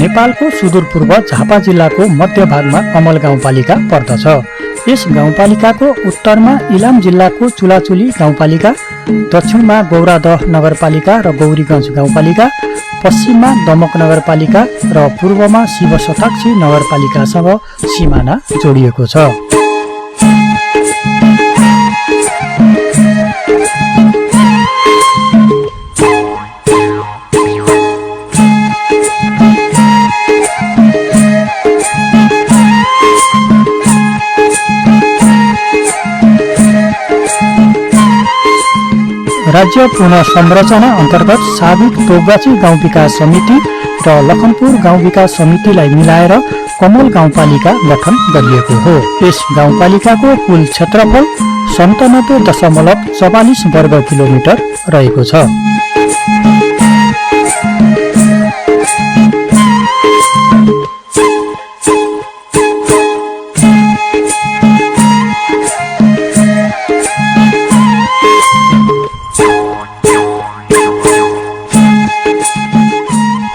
नेपालको सुदूरपूर्व झापा जिल्लाको मध्य भागमा कमल गाउँपालिका पर्दछ। यस गाउँपालिकाको उत्तरमा इलाम जिल्लाको चुलाचुली गाउँपालिका, दक्षिणमा गौरादह नगरपालिका र गौरीगञ्ज गाउँपालिका, पश्चिममा दमक नगरपालिका र पूर्वमा शिवशताक्षी नगरपालिकासँग सिमाना जोडिएको छ। राज्य पुनः संरचना अन्तर्गत साबिक तोगगाछी गाउँ विकास समिति र लखनपुर गाउँ विकास समितिलाई मिलाएर कमल गाउँपालिका गठन गरिएको हो। यस गाउँपालिकाको कुल क्षेत्रफल 97.44 वर्ग किलोमिटर रहेको छ।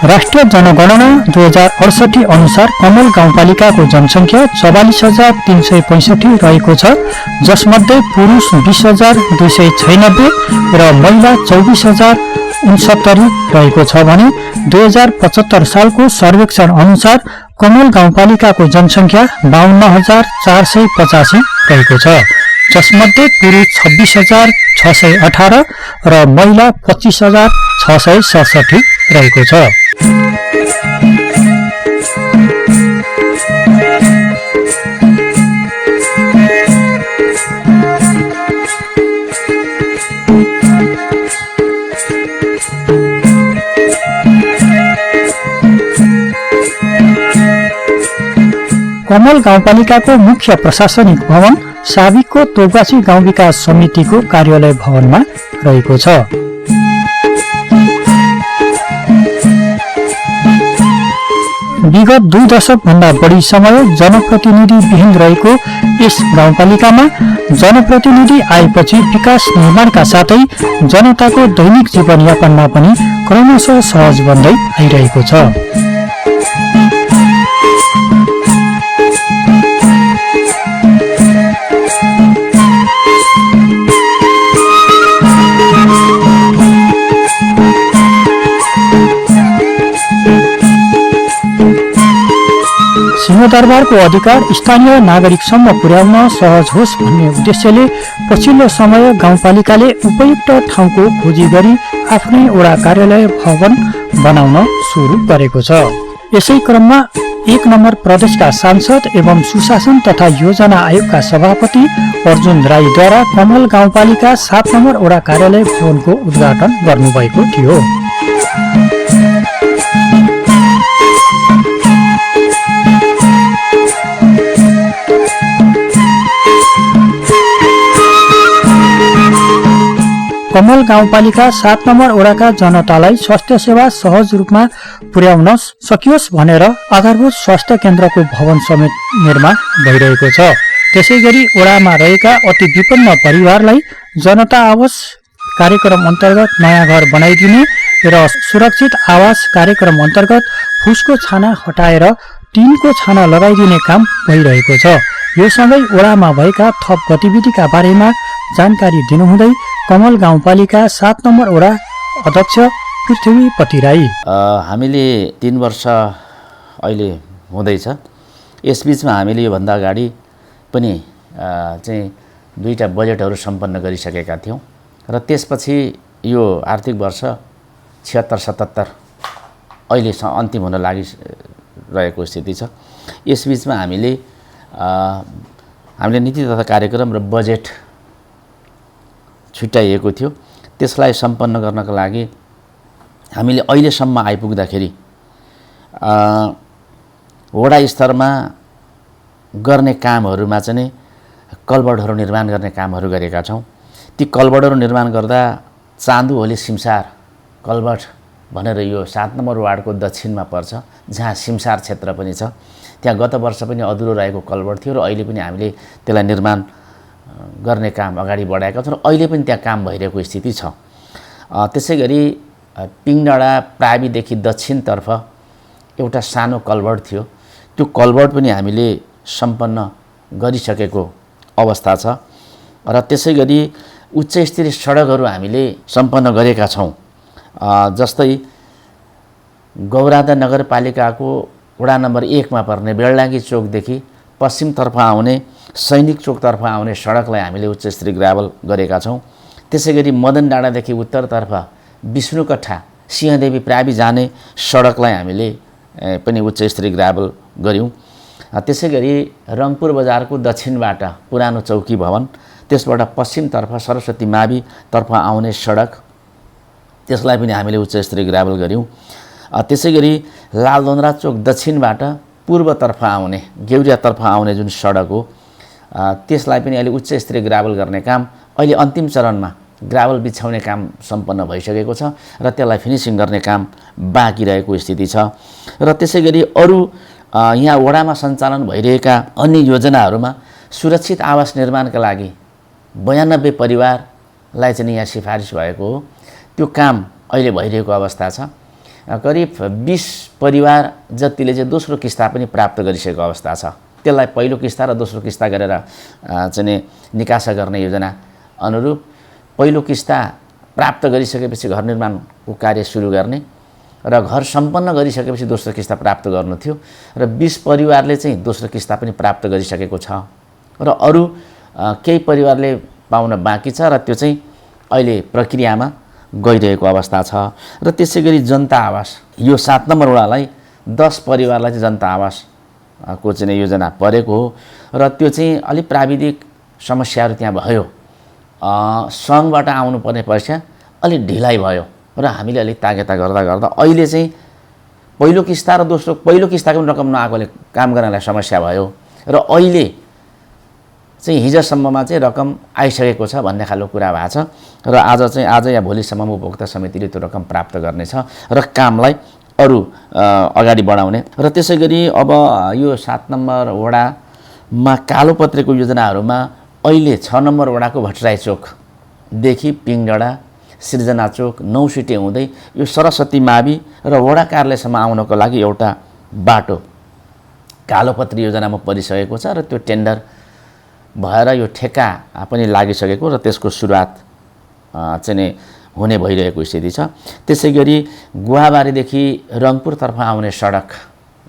राष्ट्रिय जनगणना 2068 अनुसार कमल गाउँपालिकाको जनसङ्ख्या 44,365 रहेको छ, जसमध्ये पुरुष 20,296 र महिला 24,069 रहेको छ भने 2075 सालको सर्वेक्षण अनुसार कमल गाउँपालिकाको जनसङ्ख्या 52,485 रहेको छ, जसमध्ये पुरुष 26,618 र महिला 25,667 रहेको छ। कमल गाउँपालिकाको मुख्य प्रशासनिक भवन साबिकको तोगगाछी गाउँ विकास समितिको कार्यालय भवनमा रहेको छ। विगत 2 दशक भन्दा बढी समय जनप्रतिनिधि विहीन रहेको यस गाउँपालिकामा जनप्रतिनिधि आएपछि विकास निर्माणका साथै जनताको दैनिक जीवनयापनमा पनि क्रमशः सहज बन्दै आइरहेको छ। सिंहदरबारको अधिकार स्थानीय नागरिकसम्म पुर्याउन सहज होस् भन्ने उद्देश्यले पछिल्लो समय गाउँपालिकाले उपयुक्त ठाउँको खोजी गरी आफ्नै वडा कार्यालय भवन बनाउन सुरु गरेको छ। यसै क्रममा 1 नम्बर प्रदेशका सांसद एवं सुशासन तथा योजना आयोगका सभापति अर्जुन राईद्वारा कमल गाउँपालिका 7 नम्बर वडा कार्यालय भवनको उद्घाटन गर्नुभएको थियो। कमल गाउँपालिका 7 नम्बर वडाका जनतालाई स्वास्थ्य सेवा सहज रूपमा पुर्याउन सकियोस् भनेर आधारभूत स्वास्थ्य केन्द्रको भवन समेत निर्माण भइरहेको छ। त्यसैगरी वडामा रहेका अति विपन्न परिवारलाई जनता आवास कार्यक्रम अन्तर्गत नयाँ घर बनाइदिने र सुरक्षित आवास कार्यक्रम अन्तर्गत फुसको छाना हटाएर टिनको छाना लगाइदिने काम भइरहेको छ। यो सँगै वडामा भएका थप गतिविधिका बारेमा जानकारी दिनुहुँदै कमल गाउँपालिका 7 नम्बर वडा अध्यक्ष पृथ्वीपति राई, हामीले 3 वर्ष अहिले हुँदैछ। यसबीचमा हामीले योभन्दा अगाडि पनि चाहिँ 2टा बजेटहरू सम्पन्न गरिसकेका थियौँ र त्यसपछि यो आर्थिक वर्ष 76-77 अहिले अन्तिम हुन लागिरहेको स्थिति छ। यसबीचमा हामीले नीति तथा कार्यक्रम र बजेट छुट्याइएको थियो। त्यसलाई सम्पन्न गर्नका लागि हामीले अहिलेसम्म आइपुग्दाखेरि वडा स्तरमा गर्ने कामहरूमा चाहिँ कलबडहरू निर्माण गर्ने कामहरू गरेका छौँ। ती कलबडहरू निर्माण गर्दा चाँदुहोली सिमसार कलबड भनेर यो 7 नम्बर वार्डको दक्षिणमा पर्छ, जहाँ सिमसार क्षेत्र पनि छ। त्यहाँ गत वर्ष पनि अधुरो रहेको कलबड थियो र अहिले पनि हामीले त्यसलाई निर्माण गर्ने काम अगाडि बढाएका छौँ र अहिले पनि त्यहाँ काम भइरहेको स्थिति छ। त्यसैगरी पिङडाँडा प्राविदेखि दक्षिणतर्फ एउटा सानो कल्भर्ट थियो, त्यो कल्भर्ट पनि हामीले सम्पन्न गरिसकेको अवस्था छ र त्यसै गरी उच्च स्तरीय सडकहरू हामीले सम्पन्न गरेका छौँ। जस्तै गौरादा नगरपालिकाको वडा नम्बर 1 मा पर्ने बेलडाँगी चोकदेखि पश्चिमतर्फ आउने सैनिक चोकतर्फ आउने सडकलाई हामीले उच्च स्तरीय ग्राभल गरेका छौँ। त्यसै गरी मदन डाँडादेखि उत्तरतर्फ विष्णुकट्ठा सिंहदेवी प्रावि जाने सडकलाई हामीले पनि उच्च स्तरीय ग्राभल गऱ्यौँ। त्यसै गरी रङपुर बजारको दक्षिणबाट पुरानो चौकी भवन, त्यसबाट पश्चिमतर्फ सरस्वती मावितर्फ आउने सडक, त्यसलाई पनि हामीले उच्च स्तरीय ग्राभल गऱ्यौँ। त्यसै गरी लालदोन्द्रा चोक दक्षिणबाट पूर्वतर्फ आउने गेउरियातर्फ आउने जुन सडक हो त्यसलाई पनि अहिले उच्च स्तरीय ग्राभल गर्ने काम अहिले अन्तिम चरणमा ग्राभल बिछाउने काम सम्पन्न भइसकेको छ र त्यसलाई फिनिसिङ गर्ने काम बाँकी रहेको स्थिति छ। र त्यसै गरी अरू यहाँ वडामा सञ्चालन भइरहेका अन्य योजनाहरूमा सुरक्षित आवास निर्माणका लागि 92 परिवारलाई चाहिँ यहाँ सिफारिस भएको हो, त्यो काम अहिले भइरहेको अवस्था छ। करिब 20 परिवार जतिले चाहिँ दोस्रो किस्ता पनि प्राप्त गरिसकेको अवस्था छ। त्यसलाई पहिलो किस्ता र दोस्रो किस्ता गरेर चाहिँ निकासा गर्ने योजना अनुरूप पहिलो किस्ता प्राप्त गरिसकेपछि घर निर्माणको कार्य सुरु गर्ने र घर सम्पन्न गरिसकेपछि दोस्रो किस्ता प्राप्त गर्नु थियो र 20 परिवारले चाहिँ दोस्रो किस्ता पनि प्राप्त गरिसकेको छ र अरू केही परिवारले पाउन बाँकी छ र त्यो चाहिँ अहिले प्रक्रियामा गइरहेको अवस्था छ। र त्यसै गरी जनता आवास, यो 7 नम्बर वडालाई 10 परिवारलाई चाहिँ जनता आवासको चाहिँ योजना परेको हो र त्यो चाहिँ अलिक प्राविधिक समस्याहरू त्यहाँ भयो। सङ्घबाट आउनुपर्ने पैसा अलिक ढिलाइ भयो र हामीले अलिक तागेता गर्दा गर्दा अहिले चाहिँ पहिलो किस्ता र पहिलो किस्ताको पनि रकम नआएकोले काम गर्नलाई समस्या भयो र अहिले चाहिँ हिजोसम्ममा चाहिँ रकम आइसकेको छ भन्ने खालको कुरा भएको छ र आज या भोलिसम्ममा उपभोक्ता समितिले त्यो रकम प्राप्त गर्नेछ र कामलाई अरू अगाडि बढाउने। र त्यसै गरी अब यो 7 नम्बर वडामा कालोपत्रेको योजनाहरूमा अहिले 6 नम्बर वडाको भट्टराई चोकदेखि पिङडडा सिर्जना चोक 9 सिटे हुँदै यो सरस्वती मावि र वडा कार्यालयसम्म आउनको लागि एउटा बाटो कालोपत्री योजनामा परिसकेको छ र त्यो टेन्डर भएर यो ठेक्का पनि लागिसकेको र त्यसको सुरुवात चाहिँ हुने भइरहेको स्थिति छ। त्यसै गरी गुवाबारीदेखि रङपुरतर्फ आउने सडक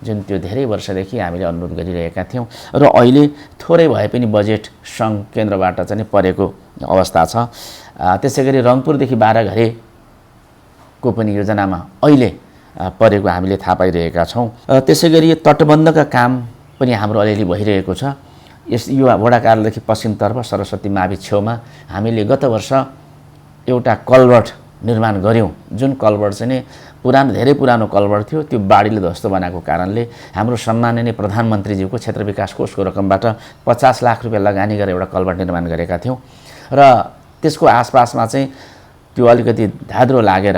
जुन त्यो धेरै वर्षदेखि हामीले अनुरोध गरिरहेका थियौँ र अहिले थोरै भए पनि बजेट सङ्घ केन्द्रबाट चाहिँ परेको अवस्था छ। त्यसै गरी रङपुरदेखि बाराघरेको पनि योजनामा अहिले परेको हामीले थाहा पाइरहेका छौँ। त्यसै गरी तटबन्धका काम पनि हाम्रो अलिअलि भइरहेको छ। यो वडा कार्यालयदेखि पश्चिमतर्फ सरस्वती मावि छेउमा हामीले गत वर्ष एउटा कल्भर्ट निर्माण गऱ्यौँ, जुन कल्भर्ट चाहिँ धेरै पुरानो कल्भर्ट थियो, त्यो बाढीले ध्वस्त बनाएको कारणले हाम्रो सम्माननीय प्रधानमन्त्रीज्यूको क्षेत्र विकास कोषको रकमबाट 50 लाख रुपियाँ लगानी गरेर एउटा कल्भर्ट निर्माण गरेका थियौँ र त्यसको आसपासमा चाहिँ त्यो अलिकति धाद्रो लागेर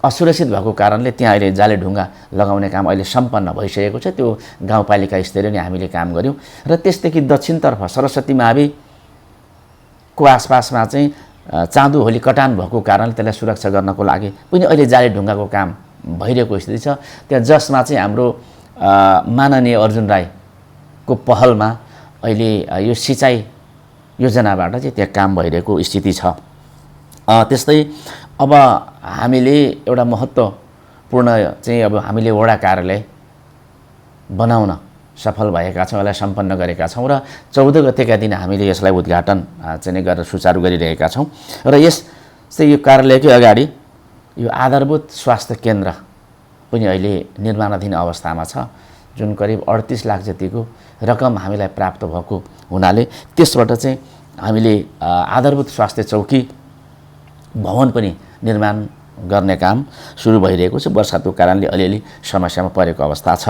असुरक्षित भएको कारणले त्यहाँ अहिले जाले ढुङ्गा लगाउने काम अहिले सम्पन्न भइसकेको छ। त्यो गाउँपालिका स्तरीय नै हामीले काम गऱ्यौँ र त्यसदेखि दक्षिणतर्फ सरस्वती माविको आसपासमा चाहिँ चाँदु होली कटान भएको कारणले त्यसलाई सुरक्षा गर्नको लागि पनि अहिले जाले ढुङ्गाको काम भइरहेको स्थिति छ। त्यहाँ जसमा चाहिँ हाम्रो माननीय अर्जुन राईको पहलमा अहिले यो सिँचाइ योजनाबाट चाहिँ त्यहाँ काम भइरहेको स्थिति छ। त्यस्तै अब हामीले एउटा महत्त्वपूर्ण चाहिँ अब हामीले वडा कार्यालय बनाउन सफल भएका छौँ, यसलाई सम्पन्न गरेका छौँ र 14 गतेका दिन हामीले यसलाई उद्घाटन चाहिँ गरेर सुचारू गरिरहेका छौँ र यस चाहिँ यो कार्यालयकै अगाडि यो आधारभूत स्वास्थ्य केन्द्र पनि अहिले निर्माणाधीन अवस्थामा छ, जुन करिब 38 लाख जतिको रकम हामीलाई प्राप्त भएको हुनाले त्यसबाट चाहिँ हामीले आधारभूत स्वास्थ्य चौकी भवन पनि निर्माण गर्ने काम सुरु भइरहेको छ। वर्षातको कारणले अलिअलि समस्यामा परेको अवस्था छ।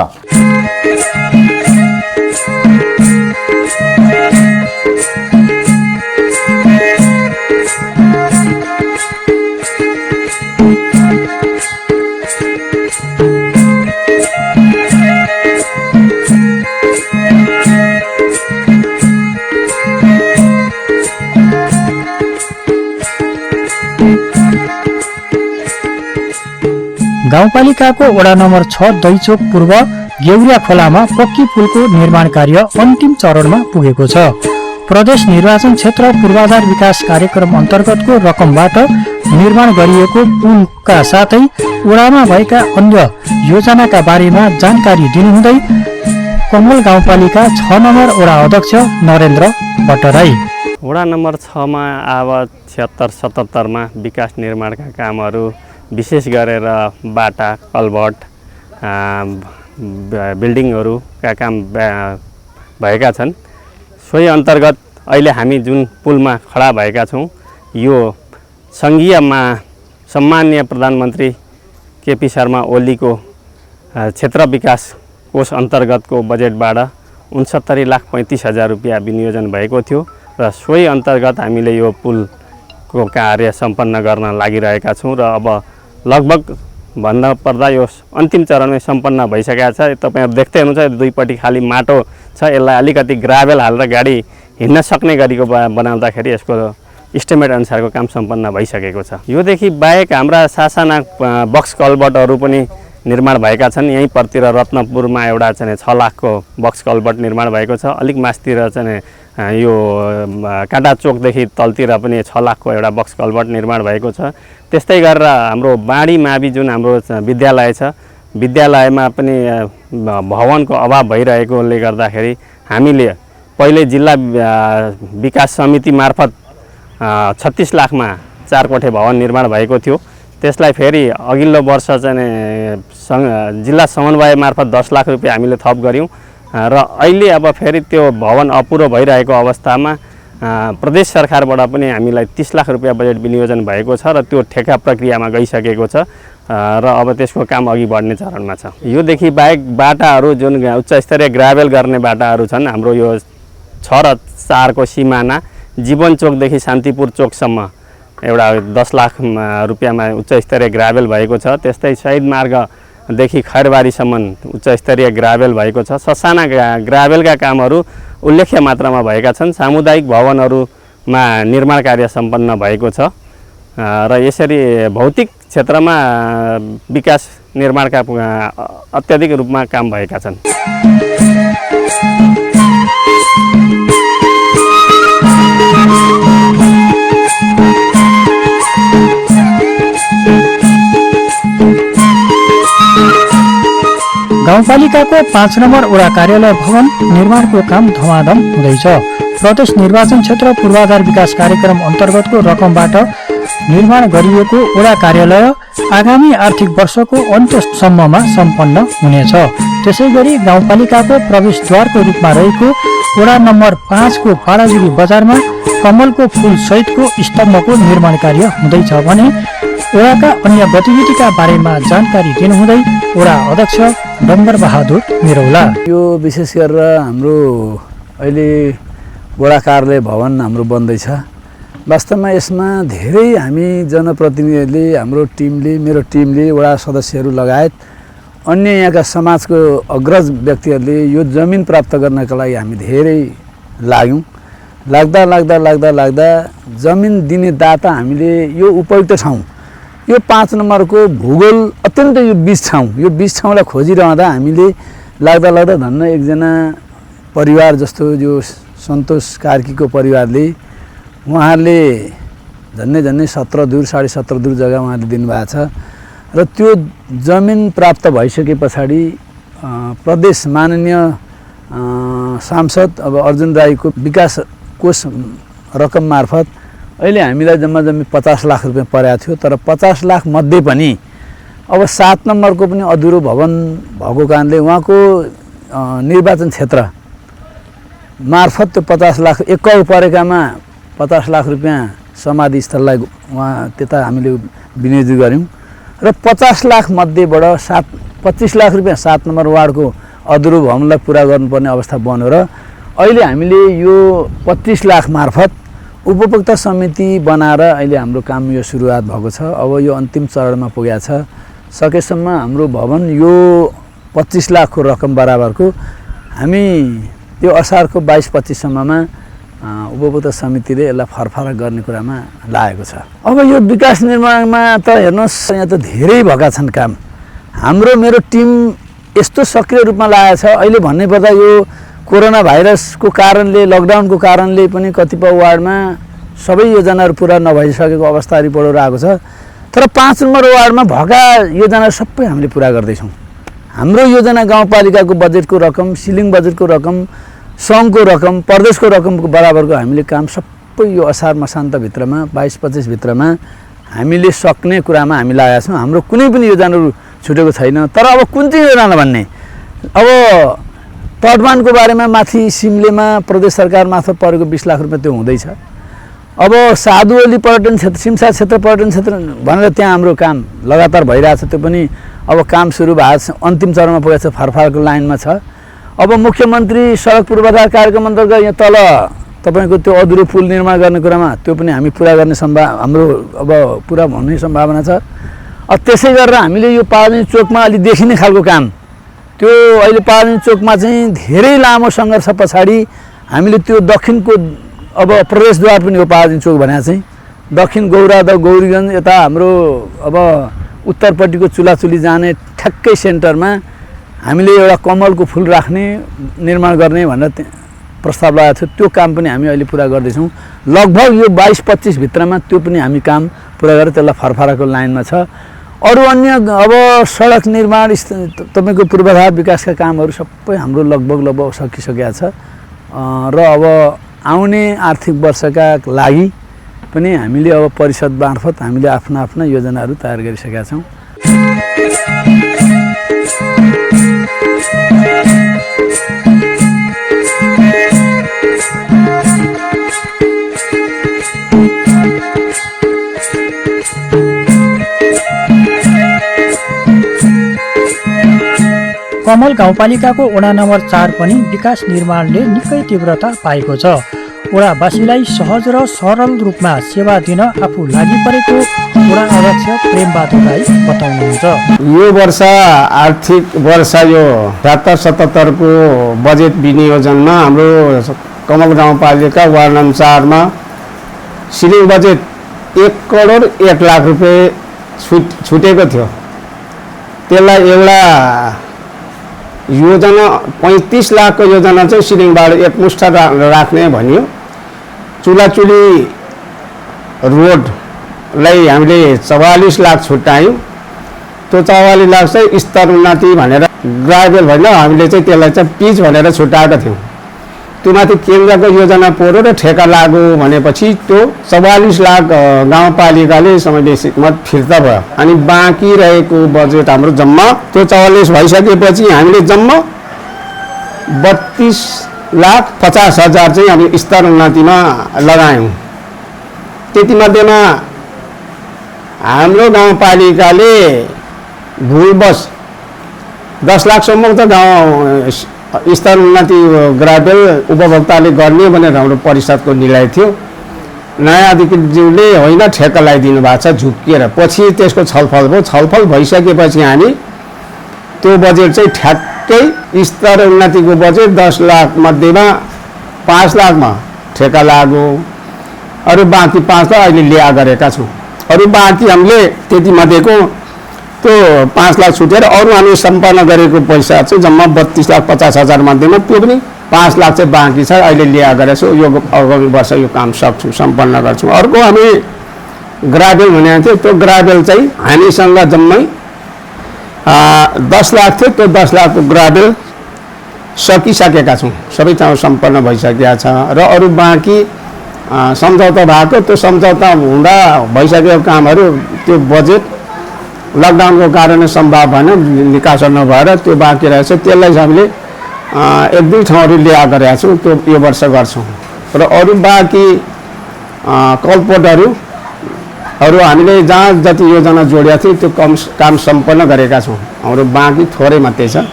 गाउँपालिकाको वडा नम्बर 6 दैचोक पूर्व गेउरिया खोलामा पक्की पुलको निर्माण कार्य अन्तिम चरणमा पुगेको छ। प्रदेश निर्वाचन क्षेत्र पूर्वाधार विकास कार्यक्रम अन्तर्गतको रकमबाट निर्माण गरिएको पुलका साथै वडामा भएका अन्य योजनाका बारेमा जानकारी दिनुहुँदै कमल गाउँपालिका 6 नम्बर वडा अध्यक्ष नरेन्द्र भट्टराई। वडा नम्बर 6 मा अब 76-77 मा विकास निर्माणका कामहरू विशेष गरेर बाटा, कल्भर्ट, बिल्डिङहरूका काम भएका छन्। सोही अन्तर्गत अहिले हामी जुन पुलमा खडा भएका छौँ यो सङ्घीयमा सम्माननीय प्रधानमन्त्री केपी शर्मा ओलीको क्षेत्र विकास कोष अन्तर्गतको बजेटबाट 69,35,000 रुपियाँ विनियोजन भएको थियो र सोही अन्तर्गत हामीले यो पुलको कार्य सम्पन्न गर्न लागिरहेका छौँ र अब लगभग भन्न पर्दा यो अन्तिम चरणमै सम्पन्न भइसकेको छ। तपाईहरु देख्दै हुनुहुन्छ दुईपट्टि खाली माटो छ, यसलाई अलिकति ग्राभेल हालेर गाडी हिँड्न सक्ने गरीको बनाउँदाखेरि यसको इस्टिमेट अनुसारको काम सम्पन्न भइसकेको छ। योदेखि बाहेक हाम्रा सासाना बक्स कल्भर्टहरू पनि निर्माण भएका छन्। यहीँ परतिर रत्नपुरमा एउटा चाहिँ 6 लाखको बक्स कल्भर्ट निर्माण भएको छ। अलिक मास्तिर चाहिँ यो काँटा चोकदेखि तलतिर पनि 6 लाखको एउटा बक्स कल्भर्ट निर्माण भएको छ। त्यस्तै गरेर हाम्रो बाँडी मावि जुन हाम्रो विद्यालय छ, विद्यालयमा पनि भवनको अभाव भइरहेकोले गर्दाखेरि हामीले पहिले जिल्ला विकास समिति मार्फत 36 लाखमा 4 कोठे भवन निर्माण भएको थियो। त्यसलाई फेरि अघिल्लो वर्ष चाहिँ जिल्ला समन्वय मार्फत 10 लाख रुपियाँ हामीले थप गऱ्यौँ र अहिले अब फेरि त्यो भवन अपुरो भइरहेको अवस्थामा प्रदेश सरकारबाट पनि हामीलाई 30 लाख रुपियाँ बजेट विनियोजन भएको छ र त्यो ठेक्का प्रक्रियामा गइसकेको छ र अब त्यसको काम अघि बढ्ने चरणमा छ। योदेखि बाहेक बाटाहरू जुन उच्च स्तरीय ग्राभेल गर्ने बाटाहरू छन्, हाम्रो यो 6 र 4 को सिमाना जीवन चोकदेखि शान्तिपुर चोकसम्म एउटा 10 लाख रुपियाँमा उच्च स्तरीय ग्राभेल भएको छ। त्यस्तै शहीद मार्गदेखि खैरबारीसम्म उच्च स्तरीय ग्राभेल भएको छ। ससाना ग्राभेलका कामहरू उल्लेख्य मात्रामा भएका छन्। सामुदायिक भवनहरूमा निर्माण कार्य सम्पन्न भएको छ र यसरी भौतिक क्षेत्रमा विकास निर्माणका अत्याधिक रूपमा काम भएका छन्। गाउँपालिकाको 5 नम्बर वडा कार्यालय भवन निर्माणको काम धमाधम हुँदैछ। प्रदेश निर्वाचन क्षेत्र पूर्वाधार विकास कार्यक्रम अन्तर्गतको रकमबाट निर्माण गरिएको वडा कार्यालय आगामी आर्थिक वर्षको अन्त्यसम्ममा सम्पन्न हुनेछ। त्यसैगरी गाउँपालिकाको प्रवेशद्वारको रूपमा रहेको वडा नम्बर 5 को पाडाजुरी बजारमा कमलको फूल सहितको स्तम्भको निर्माण कार्य हुँदैछ भने वडाका अन्य गतिविधिका बारेमा जानकारी दिनुहुँदै वडा अध्यक्ष डम्बर बहादुर निरौला। यो विशेष गरेर हाम्रो अहिले वडा कार्यालय भवन हाम्रो बन्दैछ। वास्तवमा यसमा धेरै हामी जनप्रतिनिधिहरूले, हाम्रो टिमले, मेरो टिमले, वडा सदस्यहरू लगायत अन्य यहाँका समाजको अग्रज व्यक्तिहरूले यो जमिन प्राप्त गर्नका लागि हामी धेरै लाग्यौँ। लाग्दा जमिन दिने दाता हामीले यो उपयुक्त ठाउँ, यो 5 नम्बरको भूगोल अत्यन्त यो 20 ठाउँलाई खोजिरहँदा हामीले लाग्दा धन्न एकजना परिवार जस्तो जो सन्तोष कार्कीको परिवारले उहाँहरूले झन्डै 17 दूर 17.5 दूर जग्गा उहाँले दिनुभएको छ र त्यो जमिन प्राप्त भइसके पछाडि प्रदेश माननीय सांसद अब अर्जुन राईको विकास कोष रकम मार्फत अहिले हामीलाई जम्मा 50 लाख रुपियाँ परेको थियो। तर 50 लाख मध्ये पनि अब 7 नम्बरको पनि अधुरो भवन भएको कारणले उहाँको निर्वाचन क्षेत्र मार्फत त्यो 50 लाख एक करोड परेकामा 50 लाख रुपियाँ समाधि स्थललाई उहाँ त्यता हामीले विनियोजित गऱ्यौँ र 50 लाख मध्येबाट 25 लाख रुपियाँ 7 नम्बर वार्डको अधुरो भवनलाई पुरा गर्नुपर्ने अवस्था बन्यो र अहिले हामीले यो 25 लाख मार्फत उपभोक्ता समिति बनाएर अहिले हाम्रो काम यो सुरुवात भएको छ। अब यो अन्तिम चरणमा पुगेको छ। सकेसम्म हाम्रो भवन यो 25 लाखको रकम बराबरको हामी त्यो असारको 22-25 सम्ममा उपभोक्ता समितिले यसलाई फरफरा गर्ने कुरामा लागेको छ। अब यो विकास निर्माणमा त हेर्नुहोस् यहाँ त धेरै भएका छन् काम। हाम्रो मेरो टिम यस्तो सक्रिय रूपमा लागेको छ। अहिले भन्नै पर्दा यो कोरोना भाइरसको कारणले, लकडाउनको कारणले पनि कतिपय वार्डमा सबै योजनाहरू पुरा नभइसकेको अवस्था रिपोर्टहरू आएको छ। तर 5 नम्बर वार्डमा भएका योजनाहरू सबै हामीले पुरा गर्दैछौँ। हाम्रो योजना गाउँपालिकाको बजेटको रकम, सिलिङ बजेटको रकम, सङ्घको रकम, प्रदेशको रकमको बराबरको हामीले काम सबै यो असार मसान्तभित्रमा 22-25 भित्रमा हामीले सक्ने कुरामा हामी लागेका छौँ। हाम्रो कुनै पनि योजनाहरू छुटेको छैन। तर अब कुन चाहिँ योजना भन्ने, अब तटबानको बारेमा माथि सिमलेमा प्रदेश सरकार मार्फत परेको 20 लाख रुपियाँ त्यो हुँदैछ। अब साधुवली पर्यटन क्षेत्र, सिमसा क्षेत्र पर्यटन क्षेत्र भनेर त्यहाँ हाम्रो काम लगातार भइरहेछ। त्यो पनि अब काम सुरु भएको छ, अन्तिम चरणमा पुगेको छ, फारफारको लाइनमा छ। अब मुख्यमन्त्री सडक पूर्वाधार कार्यक्रम अन्तर्गत यहाँ तल तपाईँको त्यो अधुरो पुल निर्माण गर्ने कुरामा त्यो पनि हामी पुरा गर्ने हाम्रो अब पुरा हुने सम्भावना छ। त्यसै गरेर हामीले यो पालनी चोकमा अलि देखिने खालको काम, त्यो अहिले पालनी चोकमा चाहिँ धेरै लामो सङ्घर्ष पछाडि हामीले त्यो दक्षिणको अब प्रवेशद्वार पनि हो पालनी चोक भने चाहिँ दक्षिण गौरीगञ्ज यता हाम्रो अब उत्तरपट्टिको चुलाचुली जाने ठ्याक्कै सेन्टरमा हामीले एउटा कमलको फुल राख्ने निर्माण गर्ने भनेर प्रस्ताव लागेको थियो। त्यो काम पनि हामी अहिले पुरा गर्दैछौँ। लगभग यो 22-25 भित्रमा त्यो पनि हामी काम पुरा गरेर त्यसलाई फरफराको लाइनमा छ। अरू अन्य अब सडक निर्माण, तपाईँको पूर्वाधार विकासका कामहरू सबै हाम्रो लगभग सकिसकेका छ। र अब आउने आर्थिक वर्षका लागि पनि हामीले अब परिषद मार्फत हामीले आफ्ना योजनाहरू तयार गरिसकेका छौँ। कमल गाउँपालिकाको वडा नम्बर 4 पनि विकास निर्माणले निकै तीव्रता पाएको छ। वडावासीलाई सहज र सरल रूपमा सेवा दिन आफू लागि परेको वडा अध्यक्ष प्रेमबहादुर राई बताउनुहुन्छ। यो वर्ष आर्थिक वर्ष यो 77-77 को बजेट विनियोजनमा हाम्रो कमल गाउँपालिका वार्ड नम्बर 4 मा सिलिङ बजेट 1 करोड 1 लाख रुपियाँ छुटेको थियो। त्यसलाई एउटा योजना 35 लाखको योजना चाहिँ सिलिङबाट एकमुष्ट राख्ने भनियो। चुलाचुली रोडलाई हामीले 44 लाख छुट्यायौँ। त्यो 44 लाख चाहिँ स्तर उन्नति भनेर ग्राभेल भनेर हामीले चाहिँ त्यसलाई चाहिँ पिच भनेर छुट्याएका थियौँ। त्यो माथि केन्द्रको योजना पऱ्यो र ठेका लाग्यो भनेपछि त्यो 44 लाख गाउँपालिकाले समावेशमा फिर्ता भयो। अनि बाँकी रहेको बजेट हाम्रो जम्मा त्यो 44 भइसकेपछि हामीले जम्मा 32,50,000 चाहिँ हामी स्तर उन्नतिमा लगायौँ। त्यतिमध्येमा हाम्रो गाउँपालिकाले भूलवश 10 लाखसम्म त गाउँ स्तर उन्नति ग्राभेल उपभोक्ताले गर्ने भनेर हाम्रो परिषदको निर्णय थियो। नयाँ अधिकृतज्यूले होइन ठेक्का लगाइदिनु भएको छ झुक्किएर। पछि त्यसको छलफल भयो। छलफल भइसकेपछि हामी त्यो बजेट चाहिँ ठ्याक्कै स्तर उन्नतिको बजेट 10 लाख मध्येमा 5 लाखमा ठेक्का लाग्यो। अरू बाँकी 5 लाख अहिले ल्याए गरेका छौँ। अरू बाँकी हामीले त्यति मध्येको त्यो 5 लाख छुटेर अरू हामी सम्पन्न गरेको पैसा चाहिँ जम्मा 32,50,000 मध्येमा त्यो पनि 5 लाख चाहिँ बाँकी छ। अहिले ल्याए गरेको छु। यो आगामी वर्ष यो काम सक्छौँ, सम्पन्न गर्छौँ। अर्को हामी ग्राभेल भनेको थियो। त्यो ग्राभेल चाहिँ हामीसँग जम्मै 10 लाख थियो। त्यो 10 लाखको ग्राभेल सकिसकेका छौँ। सबै ठाउँ सम्पन्न भइसकेका छ। र अरू बाँकी सम्झौता भएको, त्यो सम्झौता हुँदा भइसकेको कामहरू त्यो बजेट लकडाउनको कारणले सम्भव भएन, निकास नभएर त्यो बाँकी रहेछ। त्यसलाई हामीले 1-2 ठाउँहरू ल्याए गरेका छौँ। त्यो यो वर्ष गर्छौँ। र अरू बाँकी कलपोटहरू हामीले जहाँ जति योजना जोडेका थियो त्यो काम सम्पन्न गरेका छौँ। हाम्रो बाँकी थोरै मात्रै छ।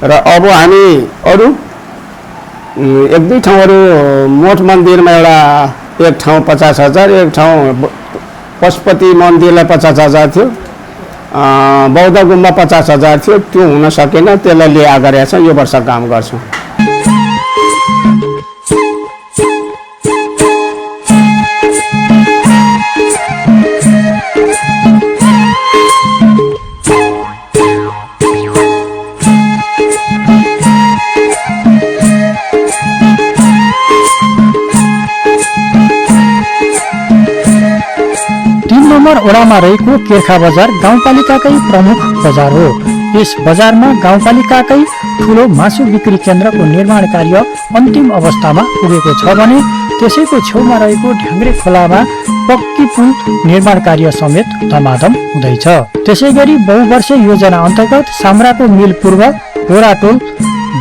र अब हामी अरू 1-2 ठाउँहरू मठ मन्दिरमा एक ठाउँ 50,000, एक ठाउँ पशुपति मन्दिरलाई 50,000 थियो। बौद्ध गुम्बा 50,000 थियो। त्यो हुन सकेन, त्यसलाई ल्याए गरेका छ। यो वर्ष काम गर्छौँ। नम्बर वडामा रहेको केर्खा बजार गाउँपालिकाकै प्रमुख बजार हो। यस बजारमा गाउँपालिकाकै ठूलो मासु बिक्री केन्द्रको निर्माण कार्य अन्तिम अवस्थामा पुगेको छ भने त्यसैको छेउमा रहेको ढ्याङ्ग्रे खोलामा पक्की पुल निर्माण कार्य समेत धमाधम हुँदैछ। त्यसैगरी बहुवर्षे योजना अन्तर्गत साम्राको मिल पूर्व गोराटोल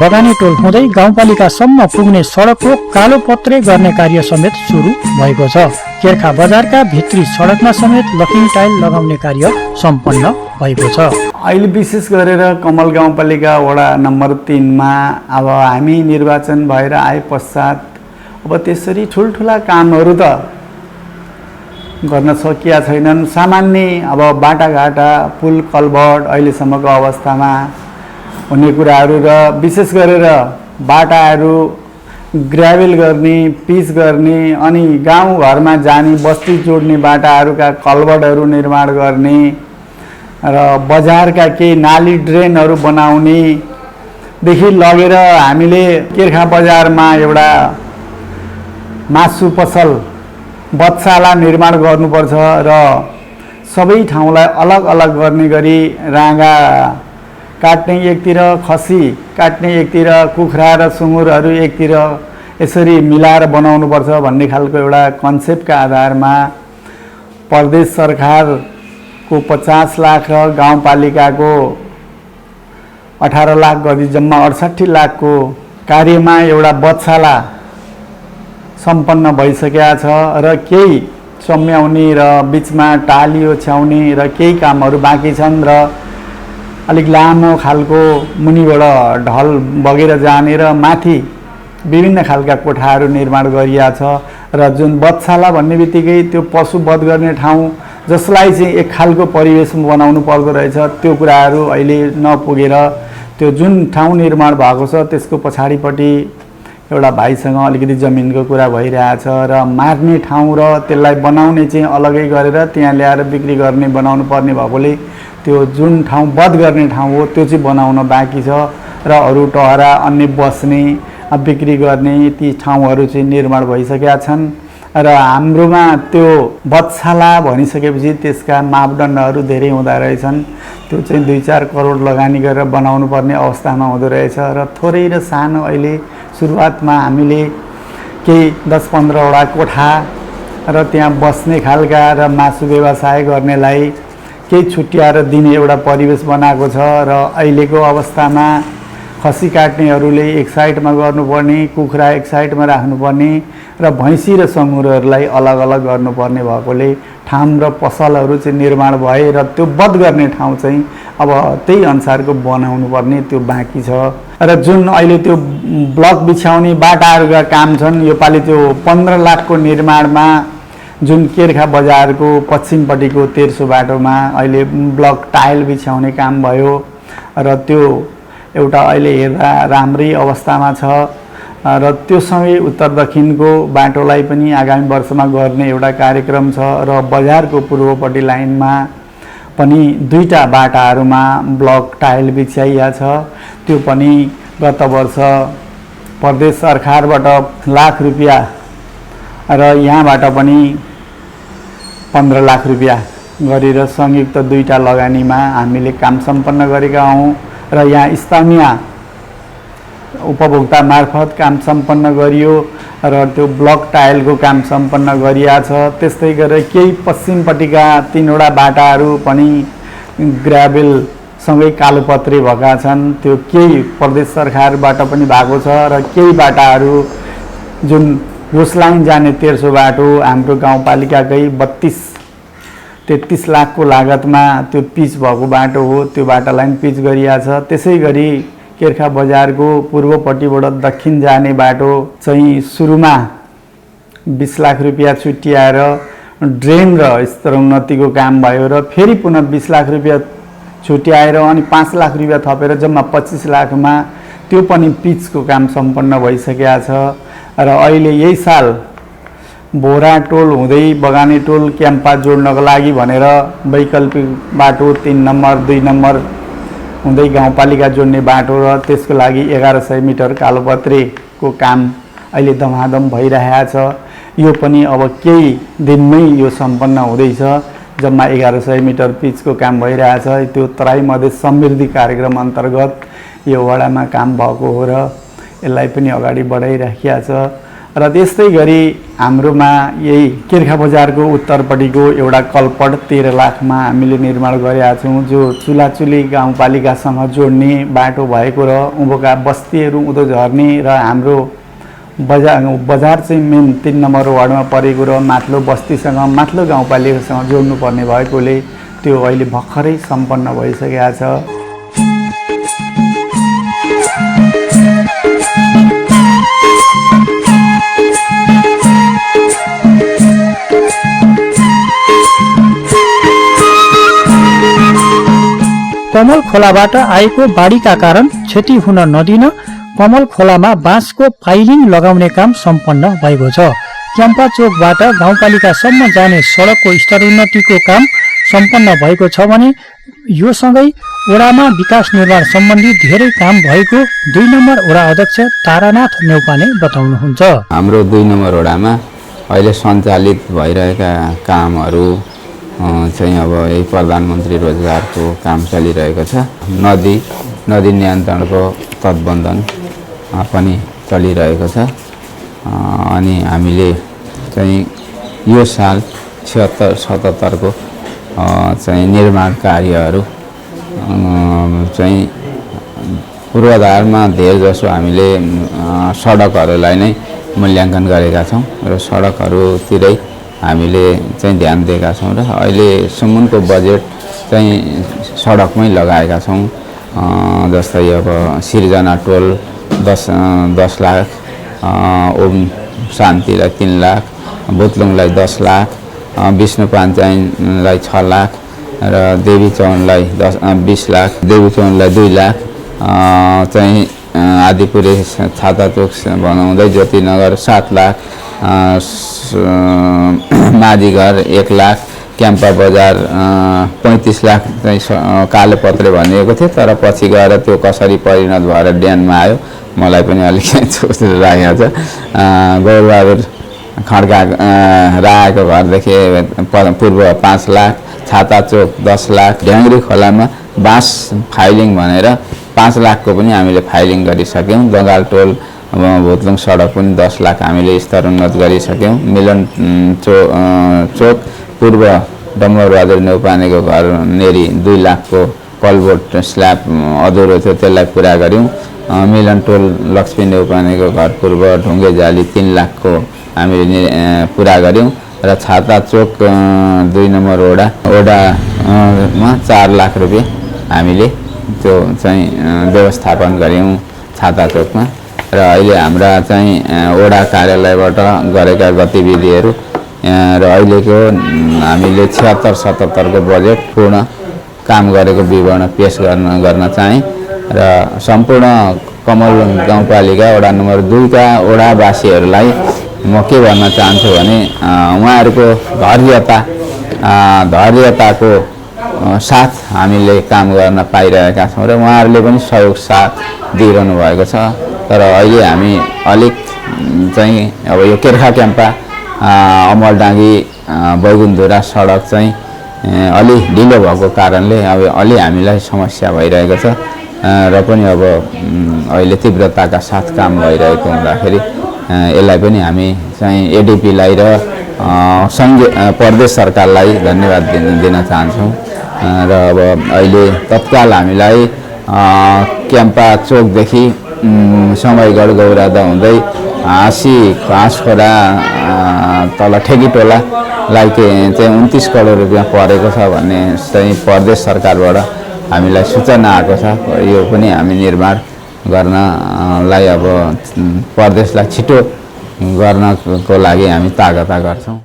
बगाने टोल हुँदै गाउँपालिकासम्म पुग्ने सडकको कालोपत्रे गर्ने कार्य समेत सुरु भएको छ। केर्खा बजारका भित्री सडकमा समेत लकिङ टाइल लगाउने कार्य सम्पन्न भएको छ। अहिले विशेष गरेर कमल गाउँपालिका वडा नम्बर 3 मा अब हामी निर्वाचन भएर आए पश्चात अब त्यसरी ठुल्ठुला कामहरू त गर्न सकिया छैनन्। सामान्य अब बाटाघाटा पुल कल्भर्ट अहिलेसम्मको अवस्थामा हुने कुराहरू र विशेष गरेर बाटाहरू ग्राभेल गर्ने पिच गर्ने अनि गाउँघरमा जाने बस्ती जोड्ने बाटाहरूका कल्भर्टहरू निर्माण गर्ने र बजारका केही नाली ड्रेनहरू बनाउनेदेखि लगेर हामीले केर्खा बजारमा एउटा मासु पसल बत्साला निर्माण गर्नुपर्छ र सबै ठाउँलाई अलग अलग गर्ने गरी राँगा काट्ने एकतिर, खसी काट्ने एकतिर, कुखुरा र सुँगुरहरू एकतिर यसरी मिलाएर बनाउनुपर्छ भन्ने खालको एउटा कन्सेप्टका आधारमा प्रदेश सरकारको 50 लाख र गाउँपालिकाको 18 लाख गरी जम्मा 68 लाखको कार्यमा एउटा बत्साला सम्पन्न भइसकेका छ र केही सम्याउने र बिचमा टाली ओछ्याउने र केही कामहरू बाँकी छन् र अलिक लामो खालको मुनिबाट ढल बगेर जाने र माथि विभिन्न खालका कोठाहरू निर्माण गरिया छ र जुन बत्साला भन्ने बित्तिकै त्यो पशु वध गर्ने ठाउँ जसलाई चाहिँ एक खालको परिवेश बनाउनु पर्दो रहेछ त्यो कुराहरू अहिले नपुगेर त्यो जुन ठाउँ निर्माण भएको छ त्यसको पछाडिपट्टि एउटा भाइसँग अलिकति जमिनको कुरा भइरहेछ र मार्ने ठाउँ र त्यसलाई बनाउने चाहिँ अलगै गरेर त्यहाँ ल्याएर बिक्री गर्ने बनाउनु पर्ने भएकोले त्यो जुन ठाउँ वध गर्ने ठाउँ हो त्यो चाहिँ बनाउन बाँकी छ र अरू टहरा अन्य बस्ने बिक्री गर्ने ती ठाउँहरू चाहिँ निर्माण भइसकेका छन् र हाम्रोमा त्यो बत्साला भनिसकेपछि त्यसका मापदण्डहरू धेरै हुँदो रहेछन्। त्यो चाहिँ 2-4 करोड लगानी गरेर बनाउनु पर्ने अवस्थामा हुँदो रहेछ र थोरै र सानो अहिले सुरुवातमा हामीले केही 10-15 वटा कोठा र त्यहाँ बस्ने खालका र मासु व्यवसाय गर्नेलाई केही छुट्याएर दिने एउटा परिवेश बनाएको छ र अहिलेको अवस्थामा खसी काट्नेहरूले एक साइडमा गर्नुपर्ने, कुखुरा एक साइडमा राख्नुपर्ने र भैँसी र सङ्गुरहरूलाई अलग अलग गर्नुपर्ने भएकोले ठाउँ र पसलहरू चाहिँ निर्माण भए र त्यो वध गर्ने ठाउँ चाहिँ अब त्यही अनुसारको बनाउनु पर्ने त्यो बाँकी छ र जुन अहिले त्यो ब्लक बिछ्याउने बाटाहरूका काम छन् योपालि त्यो 15 लाखको निर्माणमा जुन केर्खा बजारको पश्चिमपट्टिको तेर्सो बाटोमा अहिले ब्लक टाइल बिछ्याउने काम भयो र त्यो एउटा अहिले हेर्दा राम्रै अवस्थामा छ र त्यो सँगै उत्तर दक्षिणको बाटोलाई पनि आगामी वर्षमा गर्ने एउटा कार्यक्रम छ र बजारको पूर्वपट्टि लाइनमा पनि 2टा बाटाहरूमा ब्लक टाइल बिछ्याइया छ। त्यो पनि गत वर्ष प्रदेश सरकारबाट लाख रुपियाँ र यहाँबाट पनि 15 लाख रुपियाँ गरेर संयुक्त 2टा लगानीमा हामीले काम सम्पन्न गरेका हौँ र यहाँ स्थानीय उपभोक्ता मार्फत काम सम्पन्न गरियो र त्यो ब्लक टाइलको काम सम्पन्न गरिया छ। त्यस्तै गरेर केही पश्चिमपट्टिका 3वटा बाटाहरू पनि ग्राभेल सँगै कालोपत्रे भएका छन्। त्यो केही प्रदेश सरकारबाट पनि भएको छ र केही बाटाहरू जुन घोसलाइन जाने तेर्सो बाटो हाम्रो गाउँपालिकाकै 32-33 लाखको लागतमा त्यो पिच भएको बाटो हो। त्यो बाटालाई पिच गरिया छ। त्यसै गरी केर्खा बजारको पूर्वपट्टिबाट दक्षिण जाने बाटो चाहिँ सुरुमा 20 लाख रुपियाँ छुट्याएर ड्रेन र स्तरोन्नतिको काम भयो र फेरि पुनः 20 लाख रुपियाँ छुट्याएर अनि 5 लाख रुपियाँ थपेर जम्मा 25 लाखमा त्यो पनि पिचको काम सम्पन्न भइसकेका छ र अहिले यही साल बोरा टोल हुँदै बगाने टोल क्याम्पा जोड्नको लागि भनेर वैकल्पिक बाटो 3 नम्बर 2 नम्बर हुँदै गाउँपालिका जोड्ने बाटो र त्यसको लागि 1100 मिटर कालोपत्रेको काम अहिले धमाधम भइरहेको छ। यो पनि अब केही दिनमै यो सम्पन्न हुँदैछ। जम्मा 1100 मिटर पिचको काम भइरहेछ। त्यो तराई मधेस समृद्धि कार्यक्रम अन्तर्गत यो वडामा काम भएको हो र यसलाई पनि अगाडि बढाइराखिया छ। र त्यस्तै गरी हाम्रोमा यही किर्खा बजारको उत्तरपट्टिको एउटा कलपट 13 लाखमा हामीले निर्माण गरेका छौँ, जो चुलाचुली गाउँपालिकासँग जोड्ने बाटो भएको र उँभोका बस्तीहरू उँधो झर्ने र हाम्रो बजार चाहिँ मेन 3 नम्बर वार्डमा परेको र माथिल्लो बस्तीसँग माथिल्लो गाउँपालिकासँग जोड्नुपर्ने भएकोले त्यो अहिले भर्खरै सम्पन्न भइसकेको छ। कमल खोलाबाट आएको बाढीका कारण क्षति हुन नदिन कमल खोलामा बाँसको फाइलिङ लगाउने काम सम्पन्न भएको छ। क्याम्पा चोकबाट गाउँपालिकासम्म जाने सडकको स्तरोन्नतिको काम सम्पन्न भएको छ भने यो सँगै वडामा विकास निर्माण सम्बन्धी धेरै काम भएको 2 नम्बर वडा अध्यक्ष तारानाथ नेउपाने बताउनुहुन्छ। हाम्रो 2 नम्बर वडामा अहिले सञ्चालित भइरहेका कामहरू चाहिँ अब यही प्रधानमन्त्री रोजगारको काम चलिरहेको छ। नदी नियन्त्रणको तटबन्धन पनि चलिरहेको छ। अनि हामीले चाहिँ यो साल 76-77 को चाहिँ निर्माण कार्यहरू चाहिँ पूर्वाधारमा धेर जसो हामीले सडकहरूलाई नै मूल्याङ्कन गरेका छौँ र सडकहरूतिरै हामीले चाहिँ ध्यान दिएका छौँ र अहिलेसम्मको बजेट चाहिँ सडकमै लगाएका छौँ। जस्तै अब सिर्जना टोल 10 लाख, ओम शान्तिलाई 3 लाख, बुतलुङलाई 10 लाख, विष्णु पाञ्चाइनलाई 6 लाख र देवी चौनलाई 20 लाख, देवी चौनलाई 2 लाख चाहिँ आदिपुरे छाताचोक बनाउँदै ज्योतिनगर 7 लाख, माझीघर 1 लाख, क्याम्पा बजार 35 लाख चाहिँ कालोपत्रे भनिएको थियो, तर पछि गएर त्यो कसरी परिणत भएर ड्यानमा आयो मलाई पनि अलिक राखेको छ। गौरबहादुर खड्का रायको घरदेखि पूर्व 5 लाख, छाताचोक 10 लाख, ढ्याङ्ग्री खोलामा बाँस फाइलिङ भनेर 5 लाखको पनि हामीले फाइलिङ गरिसक्यौँ। दगाल टोल भोतलुङ सडक पनि 10 लाख हामीले स्तरोन्नत गरिसक्यौँ। मिलन चोक पूर्व डम्बरबहादुर नेउपानेको घर नेरी 2 लाखको कलबोट स्ल्याब अधुरो थियो, त्यसलाई पुरा गऱ्यौँ। मिलन टोल लक्ष्मी नेउपानेको घर पूर्व ढुङ्गे जाली 3 लाखको हामीले पुरा गऱ्यौँ र छाताचोक 2 नम्बर वडामा 4 लाख रुपियाँ हामीले त्यो चाहिँ व्यवस्थापन गऱ्यौँ छाताचोकमा। र अहिले हाम्रा चाहिँ वडा कार्यालयबाट गरेका गतिविधिहरू र अहिलेको हामीले 76-77 को बजेट पूर्ण काम गरेको विवरण पेश गर्न चाहेँ र सम्पूर्ण कमल गाउँपालिका वडा नम्बर 2 का वडावासीहरूलाई म के भन्न चाहन्छु भने उहाँहरूको धैर्यताको साथ हामीले काम गर्न पाइरहेका छौँ र उहाँहरूले पनि सहयोग साथ दिइरहनु भएको छ। तर अहिले हामी अलिक चाहिँ अब यो केर्खा क्याम्पा अमलडाँगी बैगुनधुरा सडक चाहिँ अलि ढिलो भएको कारणले अब अलि हामीलाई समस्या भइरहेको छ र पनि अब अहिले तीव्रताका साथ काम भइरहेको हुँदाखेरि यसलाई पनि हामी चाहिँ एडिपीलाई र सङ्घीय प्रदेश सरकारलाई धन्यवाद दिन चाहन्छौँ। र अब अहिले तत्काल हामीलाई क्याम्पा चोकदेखि समयगढ गौरादा हुँदै घाँसखोरा तल ठेकीटोलालाई चाहिँ 29 करोड रुपियाँ परेको छ भन्ने चाहिँ प्रदेश सरकारबाट हामीलाई सूचना आएको छ। यो पनि हामी निर्माण गर्नलाई अब प्रदेशलाई छिटो गर्नको लागि हामी तागता गर्छौँ।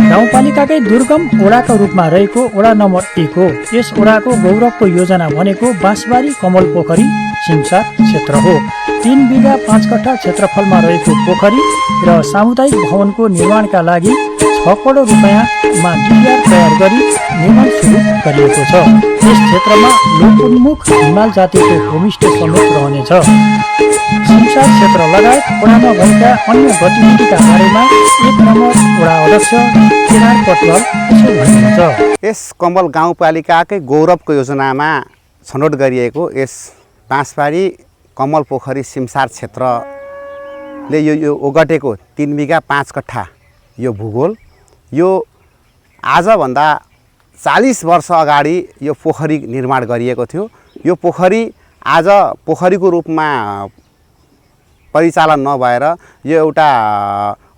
गाउँपालिकाकै निकै दुर्गम ओडाको रूपमा रहेको ओडा नम्बर 1 हो। यस ओडाको गौरवको योजना भनेको बाँसबारी कमल पोखरी सिमसार क्षेत्र हो। 3 बिघा 5 कट्ठा क्षेत्रफलमा रहेको पोखरी र सामुदायिक भवनको निर्माणका लागि 6 करोड रुपैयाँमा डिपिआर तयार गरी निर्माण सुरु गरिएको छ। यस क्षेत्रमा लोकोन्मुख हिमाल जातिको होमस्टे समेत रहनेछ। सिमसार क्षेत्र लगायत ओडामा भएका अन्य गतिविधिका बारेमा 1 नम्बर ओडा अध्यक्ष केदार पटवाल यसो भन्नुहुन्छ। यस कमल गाउँपालिकाकै गौरवको योजनामा छनौट गरिएको यस बाँसबारी कमल पोखरी सिमसार क्षेत्रले यो ओगटेको 3 बिघा 5 कट्ठा यो भूगोल यो आजभन्दा 40 वर्ष अगाडि यो पोखरी निर्माण गरिएको थियो। यो पोखरी आज पोखरीको रूपमा परिचालन नभएर यो एउटा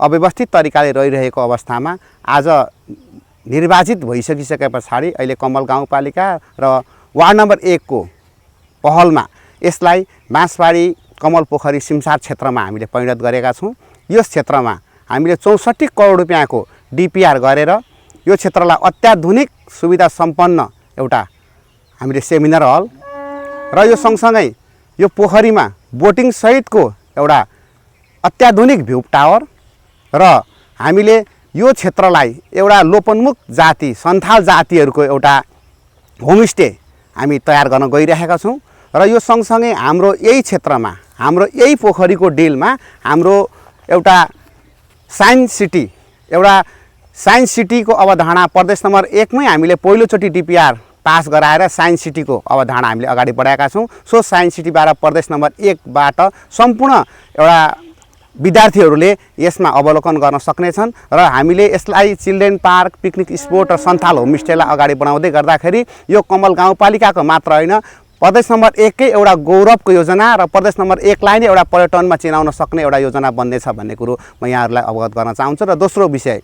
अव्यवस्थित तरिकाले रहिरहेको अवस्थामा आज निर्वाचित भइसकिसके पछाडि अहिले कमल गाउँपालिका र वार्ड नम्बर 1 को पहलमा यसलाई बाँसबारी कमल पोखरी सिमसार क्षेत्रमा हामीले परिणत गरेका छौँ। यस क्षेत्रमा हामीले 64 करोड रुपैयाँको डिपिआर गरेर यो क्षेत्रलाई अत्याधुनिक सुविधा सम्पन्न एउटा हामीले सेमिनार हल र यो सँगसँगै यो पोखरीमा बोटिङ सहितको एउटा अत्याधुनिक भ्यू टावर र हामीले यो क्षेत्रलाई एउटा लोपोन्मुख जाति सन्थाल जातिहरूको एउटा होमस्टे हामी तयार गर्न गइरहेका छौँ र यो सँगसँगै हाम्रो यही क्षेत्रमा हाम्रो यही पोखरीको डिलमा हाम्रो एउटा साइन्स सिटीको अवधारणा प्रदेश नम्बर 1 मै हामीले पहिलोचोटि डिपिआर पास गराएर साइन्स सिटीको अवधारणा हामीले अगाडि बढाएका छौँ। सो साइन्स सिटीबाट प्रदेश नम्बर 1 बाट सम्पूर्ण एउटा विद्यार्थीहरूले यसमा अवलोकन गर्न सक्नेछन् र हामीले यसलाई चिल्ड्रेन पार्क पिकनिक स्पोट र सन्थाल होमस्टेलाई अगाडि बढाउँदै गर्दाखेरि यो कमल गाउँपालिकाको मात्र होइन प्रदेश नम्बर 1 कै एउटा गौरवको योजना र प्रदेश नम्बर 1 लाई नै एउटा पर्यटनमा चिनाउन सक्ने एउटा योजना बन्नेछ भन्ने कुरो म यहाँहरूलाई अवगत गर्न चाहन्छु। र दोस्रो विषय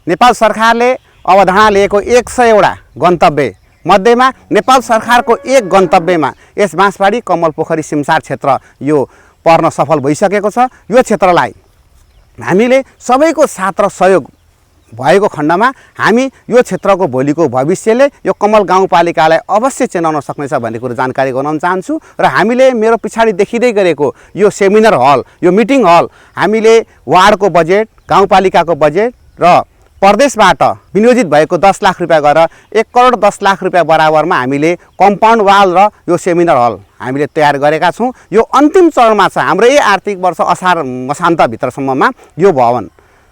नेपाल सरकारले अवधारणा लिएको 100 वटा गन्तव्य मध्येमा नेपाल सरकारको एक गन्तव्यमा यस बाँसबारी कमल पोखरी सिमसार क्षेत्र यो पर्न सफल भइसकेको छ। यो क्षेत्रलाई हामीले सबैको साथ र सहयोग भएको खण्डमा हामी यो क्षेत्रको भोलिको भविष्यले यो कमल गाउँपालिकालाई अवश्य चिनाउन सक्नेछ भन्ने कुरो जानकारी गराउन चाहन्छु। र हामीले मेरो पछाडि देखिँदै गरेको यो सेमिनार हल यो मिटिङ हल हामीले वार्डको बजेट गाउँपालिकाको बजेट र प्रदेशबाट विनियोजित भएको 10 लाख रुपैयाँ गरेर 1 करोड 10 लाख रुपैयाँ बराबरमा हामीले कम्पाउन्ड वाल र यो सेमिनार हल हामीले तयार गरेका छौँ। यो अन्तिम चरणमा छ। हाम्रो यही आर्थिक वर्ष असार मसान्तभित्रसम्ममा यो भवन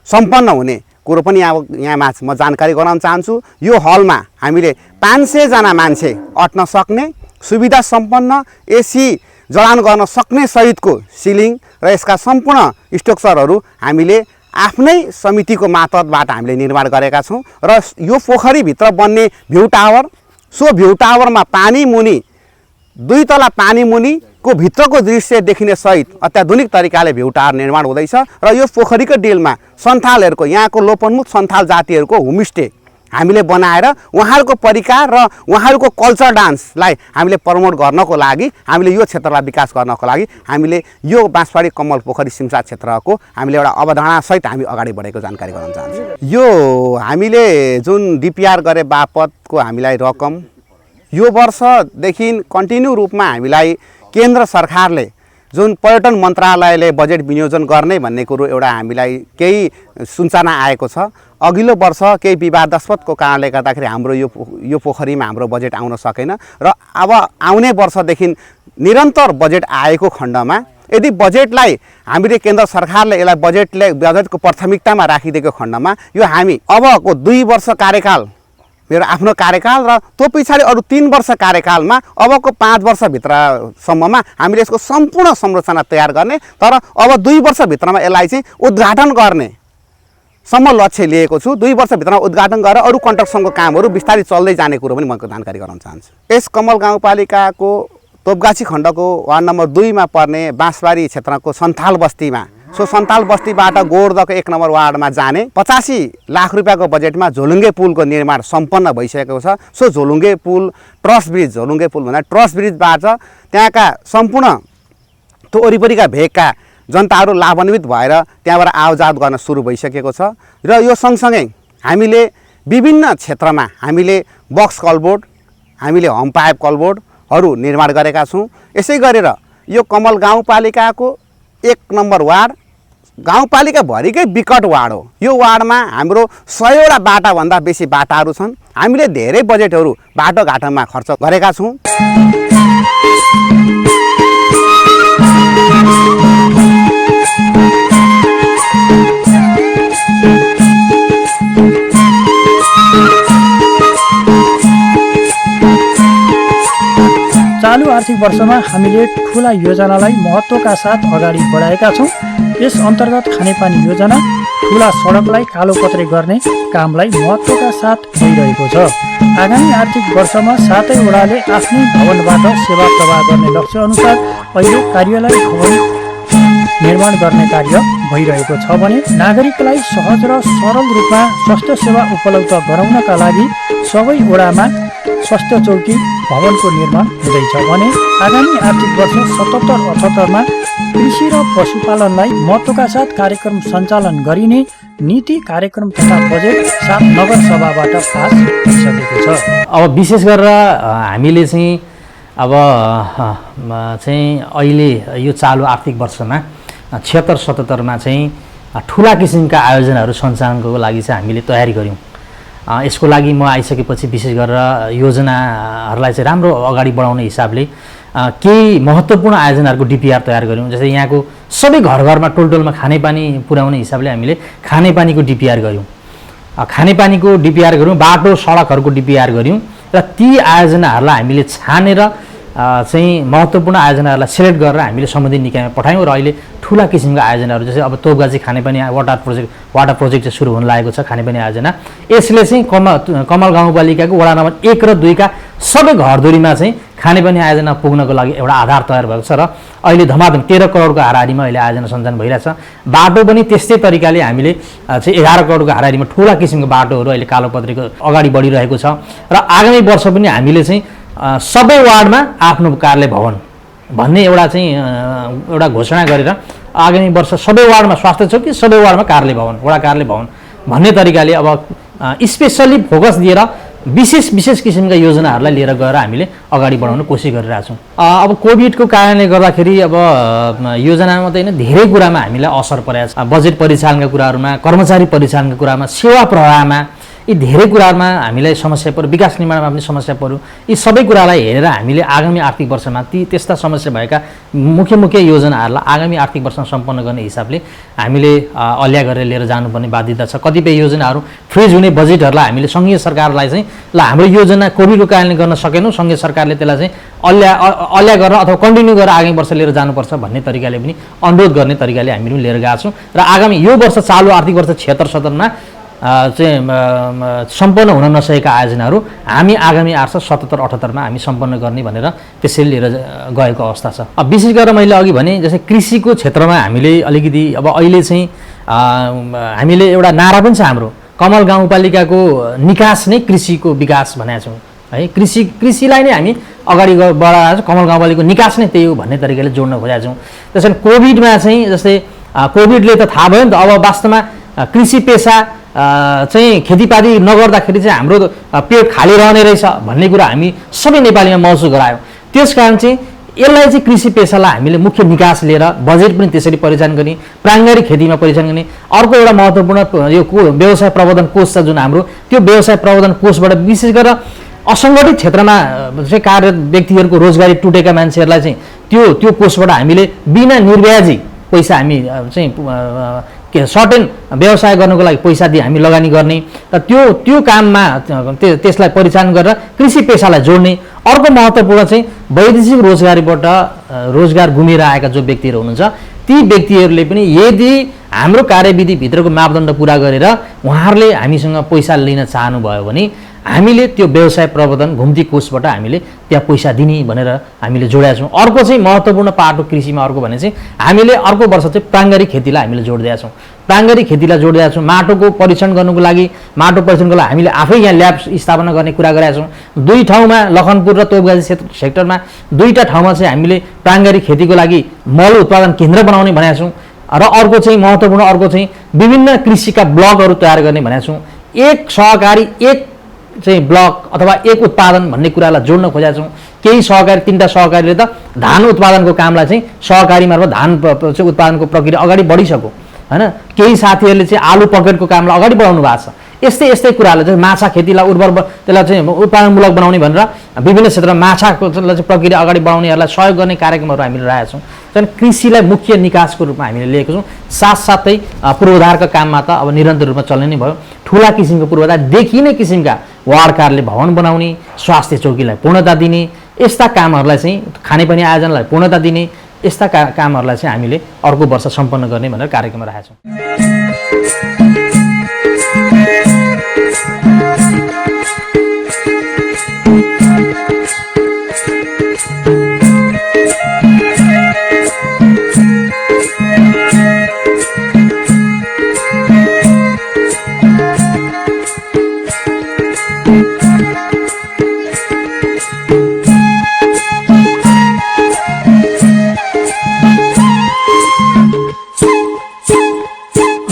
सम्पन्न हुने कुरो पनि यहाँमा म जानकारी गराउन चाहन्छु। यो हलमा हामीले 500 जना मान्छे अट्न सक्ने सुविधा सम्पन्न एसी जडान गर्न सक्ने सहितको सिलिङ र यसका सम्पूर्ण स्ट्रक्चरहरू हामीले आफ्नै समितिको मातहतबाट हामीले निर्माण गरेका छौँ। र यो पोखरीभित्र बन्ने भ्यू टावर सो भ्यू टावरमा पानी मुनि 2 तला पानी मुनिको भित्रको दृश्य देखिने सहित अत्याधुनिक तरिकाले भ्यू टावर निर्माण हुँदैछ। र यो पोखरीको डिलमा सन्थालहरूको यहाँको लोपोन्मुख सन्थाल जातिहरूको होमस्टे हामीले बनाएर उहाँहरूको परिकार र उहाँहरूको कल्चर डान्सलाई हामीले प्रमोट गर्नको लागि हामीले यो क्षेत्रलाई विकास गर्नको लागि हामीले यो बाँसबारी कमल पोखरी सिमसार क्षेत्रको हामीले एउटा अवधारणा सहित हामी अगाडि बढेको जानकारी गराउन चाहन्छु। यो हामीले जुन डिपिआर गरे बापतको हामीलाई रकम यो वर्षदेखि कन्टिन्यू रूपमा हामीलाई केन्द्र सरकारले जुन पर्यटन मन्त्रालयले बजेट विनियोजन गर्ने भन्ने कुरो एउटा हामीलाई केही सूचना आएको छ। अघिल्लो वर्ष केही विवादास्पदको कारणले गर्दाखेरि हाम्रो यो पोखरीमा हाम्रो बजेट आउन सकेन र अब आउने वर्षदेखि निरन्तर बजेट आएको खण्डमा यदि बजेटलाई हामीले केन्द्र सरकारले यसलाई बजेटको प्राथमिकतामा राखिदिएको खण्डमा यो हामी अबको 2 वर्ष कार्यकाल मेरो आफ्नो कार्यकाल र त्यो पछाडि अरू 3 वर्ष कार्यकालमा अबको 5 वर्षभित्रसम्ममा हामीले यसको सम्पूर्ण संरचना तयार गर्ने तर अब 2 वर्षभित्रमा यसलाई चाहिँ उद्घाटन गर्ने सम्म लक्ष्य लिएको छु। 2 वर्षभित्रमा उद्घाटन गरेर अरू कन्स्ट्रक्सनको कामहरू बिस्तारै चल्दै जाने कुरो पनि म जानकारी गराउन चाहन्छु। यस कमल गाउँपालिकाको तोपगाछी खण्डको वार्ड नम्बर 2 मा पर्ने बाँसबारी क्षेत्रको सन्थाल बस्तीमा सो सन्थाल बस्तीबाट गोर्धको 1 नम्बर वार्डमा जाने 85 लाख रुपैयाँको बजेटमा झोलुङ्गे पुलको निर्माण सम्पन्न भइसकेको छ। सो झोलुङ्गे पुल ट्रस ब्रिज झोलुङ्गे पुल भन्दा ट्रस ब्रिजबाट त्यहाँका सम्पूर्ण त्यो वरिपरिका भेगका जनताहरू लाभान्वित भएर त्यहाँबाट आवजात गर्न सुरु भइसकेको छ। र यो सँगसँगै हामीले विभिन्न क्षेत्रमा हामीले बक्स कलबोर्ड, हामीले होम पाइप कलबोर्डहरू निर्माण गरेका छौँ। यसै गरेर यो कमल गाउँपालिकाको 1 नम्बर वार्ड गाउँपालिकाभरिकै विकट वार्ड हो। यो वार्डमा हाम्रो 100वटा बाटाभन्दा बेसी बाटाहरू छन्। हामीले धेरै बजेटहरू बाटोघाटोमा खर्च गरेका छौँ। चालु आर्थिक वर्षमा हामीले ठूला योजनालाई महत्त्वका साथ अगाडि बढाएका छौँ। यस अन्तर्गत खानेपानी योजना, ठूला सडकलाई कालोपत्रे गर्ने कामलाई महत्त्वका साथ भइरहेको छ। आगामी आर्थिक वर्षमा 7 वडाले आफ्नै भवनबाट सेवा प्रवाह गर्ने लक्ष्य अनुसार अहिले कार्यालय भवन निर्माण गर्ने कार्य भइरहेको छ भने नागरिकलाई सहज र सरल रूपमा स्वास्थ्य सेवा उपलब्ध गराउनका लागि सबै वडामा स्वास्थ्य चौकी भवनको निर्माण हुँदैछ भने आगामी आर्थिक वर्ष 77-78मा कृषि र पशुपालनलाई महत्त्वका साथ कार्यक्रम सञ्चालन गरिने नीति कार्यक्रम तथा बजेट 7 नगरसभाबाट पास भइसकेको छ। अब विशेष गरेर हामीले चाहिँ अब अहिले यो चालु आर्थिक वर्षमा 76-77मा चाहिँ ठुला किसिमका आयोजनाहरू सञ्चालनको लागि चाहिँ हामीले तयारी गऱ्यौँ। यसको लागि म आइसकेपछि विशेष गरेर योजनाहरूलाई चाहिँ राम्रो अगाडि बढाउने हिसाबले केही महत्त्वपूर्ण आयोजनाहरूको डिपिआर तयार गऱ्यौँ। जस्तै यहाँको सबै घरमा टोलटोलमा खानेपानी पुर्याउने हिसाबले हामीले खानेपानीको डिपिआर गऱ्यौँ, खानेपानीको डिपिआर गऱ्यौँ, बाटो सडकहरूको डिपिआर गऱ्यौँ र ती आयोजनाहरूलाई हामीले छानेर चाहिँ महत्त्वपूर्ण आयोजनाहरूलाई सिलेक्ट गरेर हामीले सम्बन्धित निकायमा पठायौँ र अहिले ठुला किसिमका आयोजनाहरू जस्तै अब तोपगाजी खानेपानी वाटर प्रोजेक्ट चाहिँ सुरु हुन लागेको छ। खानेपानी आयोजना यसले चाहिँ कमल गाउँपालिकाको वडा नम्बर 1 र 2 का सबै घरधुरीमा चाहिँ खानेपानी आयोजना पुग्नको लागि एउटा आधार तयार भएको छ र अहिले धमाधम 13 करोडको हाराहारीमा अहिले आयोजना सञ्चालन भइरहेछ। बाटो पनि त्यस्तै तरिकाले हामीले चाहिँ 11 करोडको हाराहारीमा ठुला किसिमको बाटोहरू अहिले कालोपत्रेको अगाडि बढिरहेको छ र आगामी वर्ष पनि हामीले चाहिँ सबै वार्डमा आफ्नो कार्यालय भवन भन्ने एउटा घोषणा गरेर आगामी वर्ष सबै वार्डमा स्वास्थ्य चौकी, सबै वार्डमा कार्यालय भवन, वडा कार्यालय भवन भन्ने तरिकाले अब स्पेसली फोकस दिएर विशेष किसिमका योजनाहरूलाई लिएर गएर हामीले अगाडि बढाउन कोसिस गरिरहेका छौँ। अब कोभिडको कारणले गर्दाखेरि अब योजना मात्रै होइन धेरै कुरामा हामीलाई असर परेको छ। बजेट परिचालनका कुराहरूमा, कर्मचारी परिचालनका कुरामा, सेवा प्रवाहमा यी धेरै कुराहरूमा हामीलाई समस्या पर्यो, विकास निर्माणमा पनि समस्या पर्यो। यी सबै कुरालाई हेरेर हामीले आगामी आर्थिक वर्षमा त्यस्ता समस्या भएका मुख्य योजनाहरूलाई आगामी आर्थिक वर्षमा सम्पन्न गर्ने हिसाबले हामीले अल्या गरेर लिएर जानुपर्ने बाध्यता छ। कतिपय योजनाहरू फ्रिज हुने बजेटहरूलाई हामीले सङ्घीय सरकारलाई चाहिँ ल हाम्रो योजना कोभिडको कारणले गर्न सकेनौँ, सङ्घीय सरकारले त्यसलाई चाहिँ अल्या गरेर अथवा कन्टिन्यू गरेर आगामी वर्ष लिएर जानुपर्छ भन्ने तरिकाले पनि अनुरोध गर्ने तरिकाले हामी पनि लिएर गएका छौँ र आगामी यो वर्ष चालु आर्थिक वर्ष 76-77मा चाहिँ सम्पन्न हुन नसकेका आयोजनाहरू हामी आगामी 77-78मा हामी सम्पन्न गर्ने भनेर त्यसरी लिएर गएको अवस्था छ। अब विशेष गरेर मैले अघि भने जस्तै कृषिको क्षेत्रमा हामीले अलिकति अब अहिले चाहिँ हामीले एउटा नारा पनि छ हाम्रो, कमल गाउँपालिकाको निकास नै कृषिको विकास भनेका छौँ है। कृषिलाई नै हामी अगाडि बढाएर कमल गाउँपालिकाको निकास नै त्यही हो भन्ने तरिकाले जोड्न खोजेका छौँ। त्यसैले कोभिडमा चाहिँ जस्तै कोभिडले त थाहा भयो नि त, अब वास्तवमा कृषि पेसा चाहिँ खेतीपाती नगर्दाखेरि चाहिँ हाम्रो पेट खाली रहने रहेछ भन्ने कुरा हामी सबै नेपालीमा महसुस गरायौँ। त्यस कारण चाहिँ यसलाई चाहिँ कृषि पेसालाई हामीले मुख्य निकास लिएर बजेट पनि त्यसरी परिचालन गर्ने, प्राङ्गारिक खेतीमा परिचालन गर्ने। अर्को एउटा महत्त्वपूर्ण यो व्यवसाय प्रवर्धन कोष छ जुन हाम्रो, त्यो व्यवसाय प्रवर्धन कोषबाट विशेष गरेर असङ्गठित क्षेत्रमा चाहिँ कार्यरत व्यक्तिहरूको रोजगारी टुटेका मान्छेहरूलाई चाहिँ त्यो कोषबाट हामीले बिना निर्व्याजी पैसा हामी चाहिँ सर्टेन व्यवसाय गर्नको लागि पैसा दिए हामी लगानी गर्ने र त्यो काममा त्यसलाई परिचालन गरेर कृषि पेसालाई जोड्ने। अर्को महत्त्वपूर्ण चाहिँ वैदेशिक रोजगारीबाट रोजगार गुमेर आएका जो व्यक्तिहरू हुनुहुन्छ ती व्यक्तिहरूले पनि यदि हाम्रो कार्यविधिभित्रको मापदण्ड पुरा गरेर उहाँहरूले हामीसँग पैसा लिन चाहनुभयो भने हामीले त्यो व्यवसाय प्रवर्धन घुम्ती कोषबाट हामीले त्यहाँ पैसा दिने भनेर हामीले जोडेका छौँ। अर्को चाहिँ महत्त्वपूर्ण पाटो कृषिमा अर्को भने चाहिँ हामीले अर्को वर्ष चाहिँ प्राङ्गारिक खेतीलाई हामीले जोडिदिएका छौँ। प्राङ्गारिक खेतीलाई जोडिदिएका छौँ। माटोको परीक्षण गर्नुको लागि, माटो परीक्षणको लागि हामीले आफै यहाँ ल्याब स्थापना गर्ने कुरा गरेका छौँ। 2 ठाउँमा लखनपुर र तोपगाजी सेक्टरमा 2टा ठाउँमा चाहिँ हामीले प्राङ्गारिक खेतीको लागि मल उत्पादन केन्द्र बनाउने भनेका छौँ। र अर्को चाहिँ महत्त्वपूर्ण अर्को चाहिँ विभिन्न कृषिका ब्लकहरू तयार गर्ने भनेका छौँ। एक सहकारी एक चाहिँ ब्लक अथवा एक उत्पादन भन्ने कुरालाई जोड्न खोजेका छौँ। केही सहकारी 3टा सहकारीले त धान उत्पादनको कामलाई चाहिँ सहकारी मार्फत धान चाहिँ उत्पादनको प्रक्रिया अगाडि बढिसक्यो हैन। केही साथीहरूले चाहिँ आलु पकेटको कामलाई अगाडि बढाउनु भएको छ। यस्तै कुराले चाहिँ माछा खेतीलाई उर्वर त्यसलाई चाहिँ उत्पादनमूलक बनाउने भनेर विभिन्न क्षेत्रमा माछाको चाहिँ प्रक्रिया अगाडि बढाउनेहरूलाई सहयोग गर्ने कार्यक्रमहरू हामीले राखेका छौँ। चाहिँ कृषिलाई मुख्य निकासको रूपमा हामीले लिएको छौँ। साथसाथै पूर्वाधारका काममा त अब निरन्तर रूपमा चल्ने नै भयो। ठुला किसिमको पूर्वाधार देखिने किसिमका वार्ड कार्यालय भवन बनाउने, स्वास्थ्य चौकीलाई पूर्णता दिने, यस्ता कामहरूलाई चाहिँ खानेपानी आयोजनालाई पूर्णता दिने, यस्ता कामहरूलाई चाहिँ हामीले अर्को वर्ष सम्पन्न गर्ने भनेर कार्यक्रम राखेका छौँ।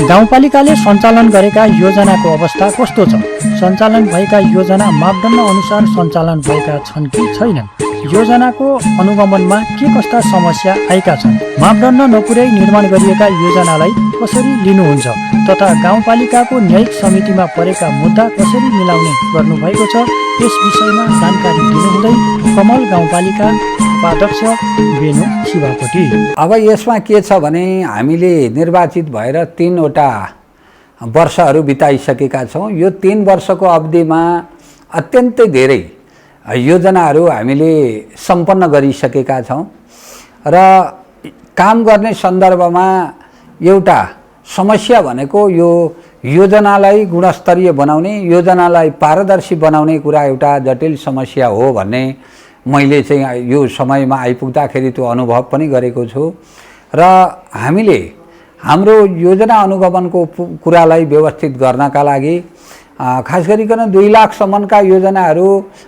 गाउँपालिकाले सञ्चालन गरेका योजनाको अवस्था कस्तो छ? सञ्चालन भएका योजना मापदण्ड अनुसार सञ्चालन भएका छन् कि छैनन्? योजनाको अनुगमनमा के कस्ता समस्या आएका छन्? मापदण्ड नपुर्याई निर्माण गरिएका योजनालाई कसरी लिनुहुन्छ तथा गाउँपालिकाको न्यायिक समितिमा परेका मुद्दा कसरी मिलाउने गर्नुभएको छ? यस विषयमा जानकारी दिनुहुँदै कमल गाउँपालिका उपाध्यक्ष बेनु शिवाकोटी। अब यसमा के छ भने हामीले निर्वाचित भएर 3वटा वर्षहरू बिताइसकेका छौँ। यो 3 वर्षको अवधिमा अत्यन्तै धेरै योजनाहरू हामीले सम्पन्न गरिसकेका छौँ र काम गर्ने सन्दर्भमा एउटा समस्या भनेको यो योजनालाई गुणस्तरीय बनाउने, योजनालाई पारदर्शी बनाउने कुरा एउटा जटिल समस्या हो भन्ने मैले चाहिँ यो समयमा आइपुग्दाखेरि त्यो अनुभव पनि गरेको छु र हामीले हाम्रो योजना अनुगमनको कुरालाई व्यवस्थित गर्नका लागि खास गरिकन 2 लाखसम्मका योजनाहरू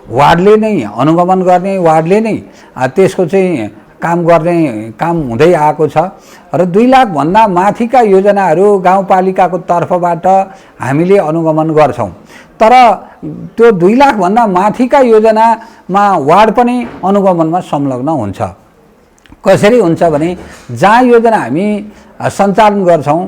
वार्डले नै अनुगमन गर्ने, वार्डले नै त्यसको चाहिँ काम गर्ने काम हुँदै आएको छ र 2 लाखभन्दा माथिका योजनाहरू गाउँपालिकाको तर्फबाट हामीले अनुगमन गर्छौँ। तर त्यो 2 लाखभन्दा माथिका योजनामा वार्ड पनि अनुगमनमा संलग्न हुन्छ। कसरी हुन्छ भने जहाँ योजना हामी सञ्चालन गर्छौँ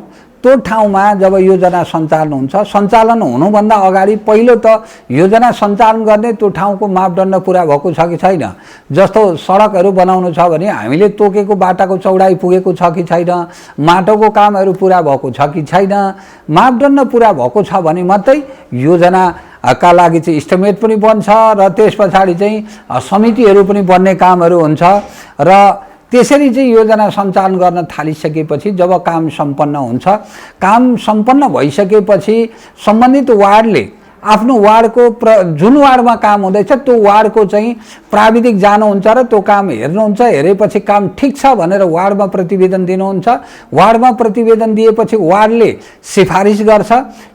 त्यो ठाउँमा जब योजना सञ्चालन हुन्छ, सञ्चालन हुनुभन्दा अगाडि पहिलो त योजना सञ्चालन गर्ने त्यो ठाउँको मापदण्ड पुरा भएको छ कि छैन। जस्तो सडकहरू बनाउनु छ भने हामीले तोकेको बाटाको चौडाइ पुगेको छ कि छैन, माटोको कामहरू पुरा भएको छ कि छैन, मापदण्ड पुरा भएको छ भने मात्रै योजनाका लागि चाहिँ इस्टिमेट पनि बन्छ र त्यस पछाडि चाहिँ समितिहरू पनि बन्ने कामहरू हुन्छ र त्यसरी चाहिँ योजना सञ्चालन गर्न थालिसकेपछि जब काम सम्पन्न हुन्छ, काम सम्पन्न भइसकेपछि सम्बन्धित वार्डले आफ्नो वार्डको जुन वार्डमा काम हुँदैछ त्यो वार्डको चाहिँ प्राविधिक जानुहुन्छ र त्यो काम हेर्नुहुन्छ। हेरेपछि काम ठिक छ भनेर वार्डमा प्रतिवेदन दिनुहुन्छ। वार्डमा प्रतिवेदन दिएपछि वार्डले सिफारिस गर्छ।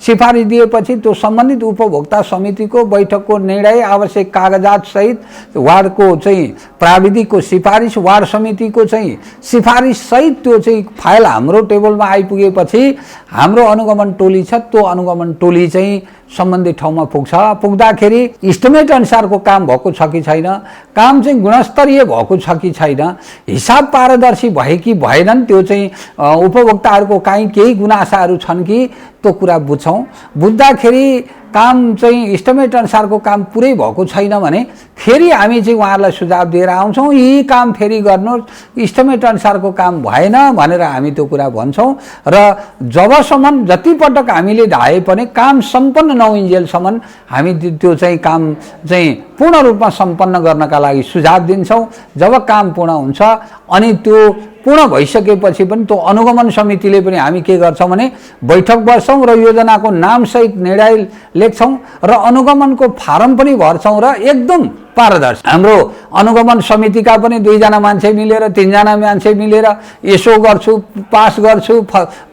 सिफारिस दिएपछि त्यो सम्बन्धित उपभोक्ता समितिको बैठकको निर्णय आवश्यक कागजात सहित वार्डको चाहिँ प्राविधिकको सिफारिस, वार्ड समितिको चाहिँ सिफारिस सहित त्यो चाहिँ फाइल हाम्रो टेबलमा आइपुगेपछि हाम्रो अनुगमन टोली छ, त्यो अनुगमन टोली चाहिँ सम्बन्धित ठाउँमा पुग्छ। पुग्दाखेरि इस्टिमेट अनुसारको काम भएको छ कि छैन, काम चाहिँ गुणस्तरीय भएको छ कि छैन, हिसाब पारदर्शी भए कि भएनन्, त्यो चाहिँ उपभोक्ताहरूको काहीँ केही गुनासाहरू छन् कि त्यो कुरा बुझ्छौँ। बुझ्दाखेरि काम चाहिँ इस्टिमेट अनुसारको काम पुरै भएको छैन भने फेरि हामी चाहिँ उहाँहरूलाई सुझाव दिएर आउँछौँ, यी काम फेरि गर्नुहोस्, इस्टिमेट अनुसारको काम भएन भनेर हामी त्यो कुरा भन्छौँ। र जबसम्म जतिपटक हामीले ढाए पनि काम सम्पन्न नहुन्जेलसम्म हामी त्यो चाहिँ काम चाहिँ पूर्ण रूपमा सम्पन्न गर्नका लागि सुझाव दिन्छौँ। जब काम पूर्ण हुन्छ अनि त्यो पूर्ण भइसकेपछि पनि त्यो अनुगमन समितिले पनि हामी के गर्छौँ भने बैठक बस्छौँ र योजनाको नामसहित निर्णय लेख्छौँ र अनुगमनको फारम पनि भर्छौँ र एकदम पारदर्शी हाम्रो अनुगमन समितिका पनि 2 जना मान्छे मिलेर 3 जना मान्छे मिलेर यसो गर्छु पास गर्छु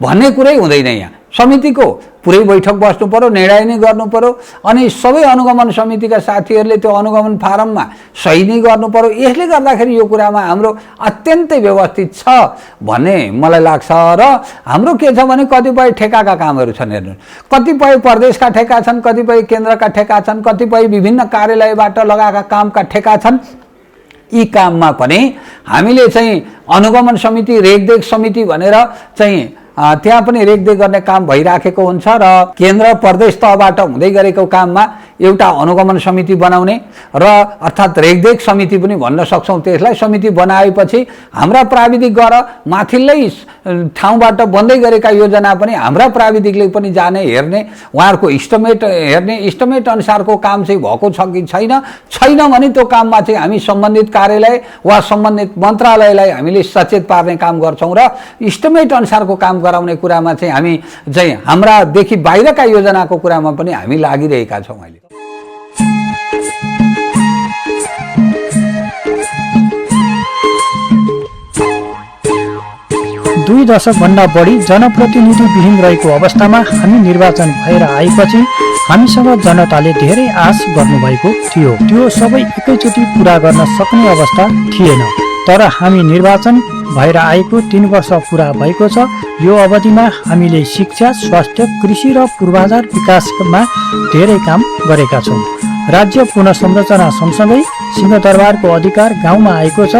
भन्ने कुरै हुँदैन। यहाँ समितिको पुरै बैठक बस्नु पर्यो, निर्णय नै गर्नु पर्यो अनि सबै अनुगमन समितिका साथीहरूले त्यो अनुगमन फारममा सही नै गर्नु पर्यो। यसले गर्दाखेरि यो कुरामा हाम्रो अत्यन्तै व्यवस्थित छ भन्ने मलाई लाग्छ। र हाम्रो के छ भने कतिपय ठेकाका कामहरू छन्, हेर्नु, कतिपय प्रदेशका ठेका छन्, कतिपय केन्द्रका ठेका छन्, कतिपय विभिन्न कार्यालयबाट लगाएका कामका ठेका छन्। यी काममा पनि हामीले चाहिँ अनुगमन समिति, रेखदेख समिति भनेर चाहिँ त्यहाँ पनि रेखदेख गर्ने काम भइराखेको हुन्छ र केन्द्र प्रदेश तहबाट हुँदै गरेको काममा एउटा अनुगमन समिति बनाउने र अर्थात् रेखदेख समिति पनि भन्न सक्छौँ त्यसलाई। समिति बनाएपछि हाम्रा प्राविधिक गएर माथिल्लै ठाउँबाट बन्दै गरेका योजना पनि हाम्रा प्राविधिकले पनि जाने, हेर्ने, उहाँहरूको इस्टिमेट हेर्ने, इस्टिमेट अनुसारको काम चाहिँ भएको छ कि छैन भने त्यो काममा चाहिँ हामी सम्बन्धित कार्यालय वा सम्बन्धित मन्त्रालयलाई हामीले सचेत पार्ने काम गर्छौँ र इस्टिमेट अनुसारको काम गराउने कुरामा चाहिँ हामी चाहिँ हाम्रादेखि बाहिरका योजनाको कुरामा पनि हामी लागिरहेका छौँ। अहिले 2 दशकभन्दा बढी जनप्रतिनिधिविहीन रहेको अवस्थामा हामी निर्वाचन भएर आएपछि हामीसँग जनताले धेरै आश गर्नुभएको थियो। त्यो सबै एकैचोटि पुरा गर्न सक्ने अवस्था थिएन। तर हामी निर्वाचन भएर आएको 3 वर्ष पुरा भएको छ। यो अवधिमा हामीले शिक्षा, स्वास्थ्य, कृषि र पूर्वाधार विकासमा धेरै काम गरेका छौँ। राज्य पुनः संरचना सँगसँगै सिंहदरबारको अधिकार गाउँमा आएको छ।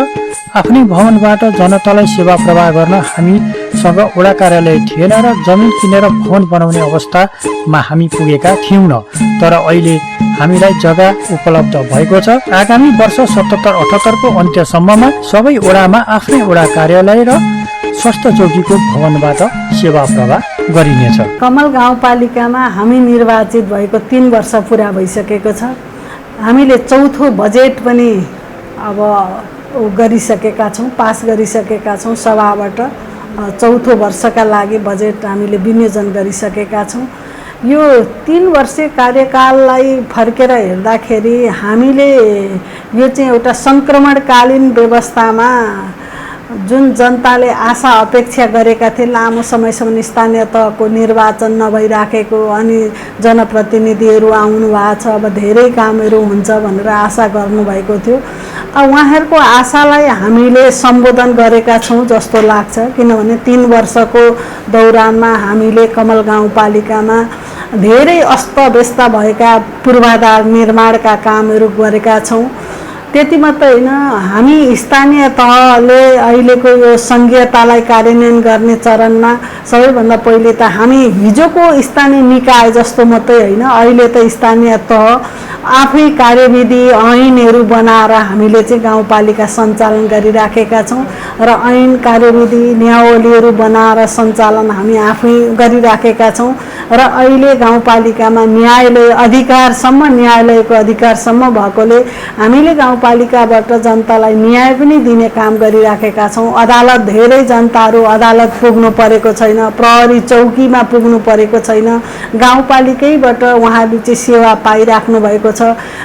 आफ्नै भवनबाट जनतालाई सेवा प्रवाह गर्न हामीसँग वडा कार्यालय थिएन र जमिन किनेर भवन बनाउने अवस्थामा हामी पुगेका थियौँ। तर अहिले हामीलाई जग्गा उपलब्ध भएको छ। आगामी वर्ष 77-78 को अन्त्यसम्ममा सबै वडामा आफ्नै वडा कार्यालय र स्वास्थ्य चौकीको भवनबाट सेवा प्रवाह गरिनेछ। कमल गाउँपालिकामा हामी निर्वाचित भएको 3 वर्ष पुरा भइसकेको छ। हामीले चौथो बजेट पनि अब गरिसकेका छौँ, पास गरिसकेका छौँ। सभाबाट चौथो वर्षका लागि बजेट हामीले विनियोजन गरिसकेका छौँ। यो 3 वर्षे कार्यकाललाई फर्केर हेर्दाखेरि हामीले यो चाहिँ एउटा सङ्क्रमणकालीन व्यवस्थामा जुन जनताले आशा अपेक्षा गरेका थिए, लामो समयसम्म स्थानीय तहको निर्वाचन नभइराखेको अनि जनप्रतिनिधिहरू आउनु भएको छ, अब धेरै कामहरू हुन्छ भनेर आशा गर्नुभएको थियो। अब उहाँहरूको आशालाई हामीले सम्बोधन गरेका छौँ जस्तो लाग्छ। किनभने 3 वर्षको दौरानमा हामीले कमल गाउँपालिकामा धेरै अस्तव्यस्त भएका पूर्वाधार निर्माणका कामहरू गरेका छौँ। त्यति मात्रै होइन, हामी स्थानीय तहले अहिलेको यो सङ्घीयतालाई कार्यान्वयन गर्ने चरणमा सबैभन्दा पहिले त हामी हिजोको स्थानीय निकाय जस्तो मात्रै होइन, अहिले त स्थानीय तह आफै कार्यविधि ऐनहरू बनाएर हामीले चाहिँ गाउँपालिका सञ्चालन गरिराखेका छौँ र ऐन कार्यविधि नियमावलीहरू बनाएर सञ्चालन हामी आफै गरिराखेका छौँ र अहिले गाउँपालिकामा न्यायालयको अधिकारसम्म भएकोले हामीले गाउँपालिकाबाट जनतालाई न्याय पनि दिने काम गरिराखेका छौँ। अदालत धेरै जनताहरू अदालत पुग्नु परेको छैन, प्रहरी चौकीमा पुग्नु परेको छैन, गाउँपालिकैबाट उहाँले चाहिँ सेवा पाइराख्नु भएको छ।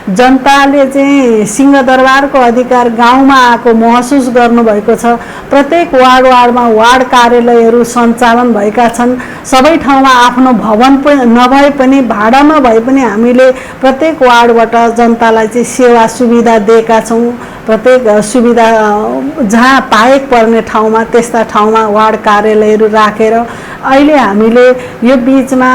जनताले चाहिँ सिंहदरबारको अधिकार गाउँमा आएको महसुस गर्नुभएको छ। प्रत्येक वार्डमा वार्ड कार्यालयहरू सञ्चालन भएका छन्। सबै ठाउँमा आफ्नो भवन पनि नभए पनि भाडामा भए पनि हामीले प्रत्येक वार्डबाट जनतालाई चाहिँ सेवा सुविधा दिएका छौँ। प्रत्येक सुविधा जहाँ पाएक पर्ने ठाउँमा त्यस्ता ठाउँमा वार्ड कार्यालयहरू राखेर अहिले हामीले यो बिचमा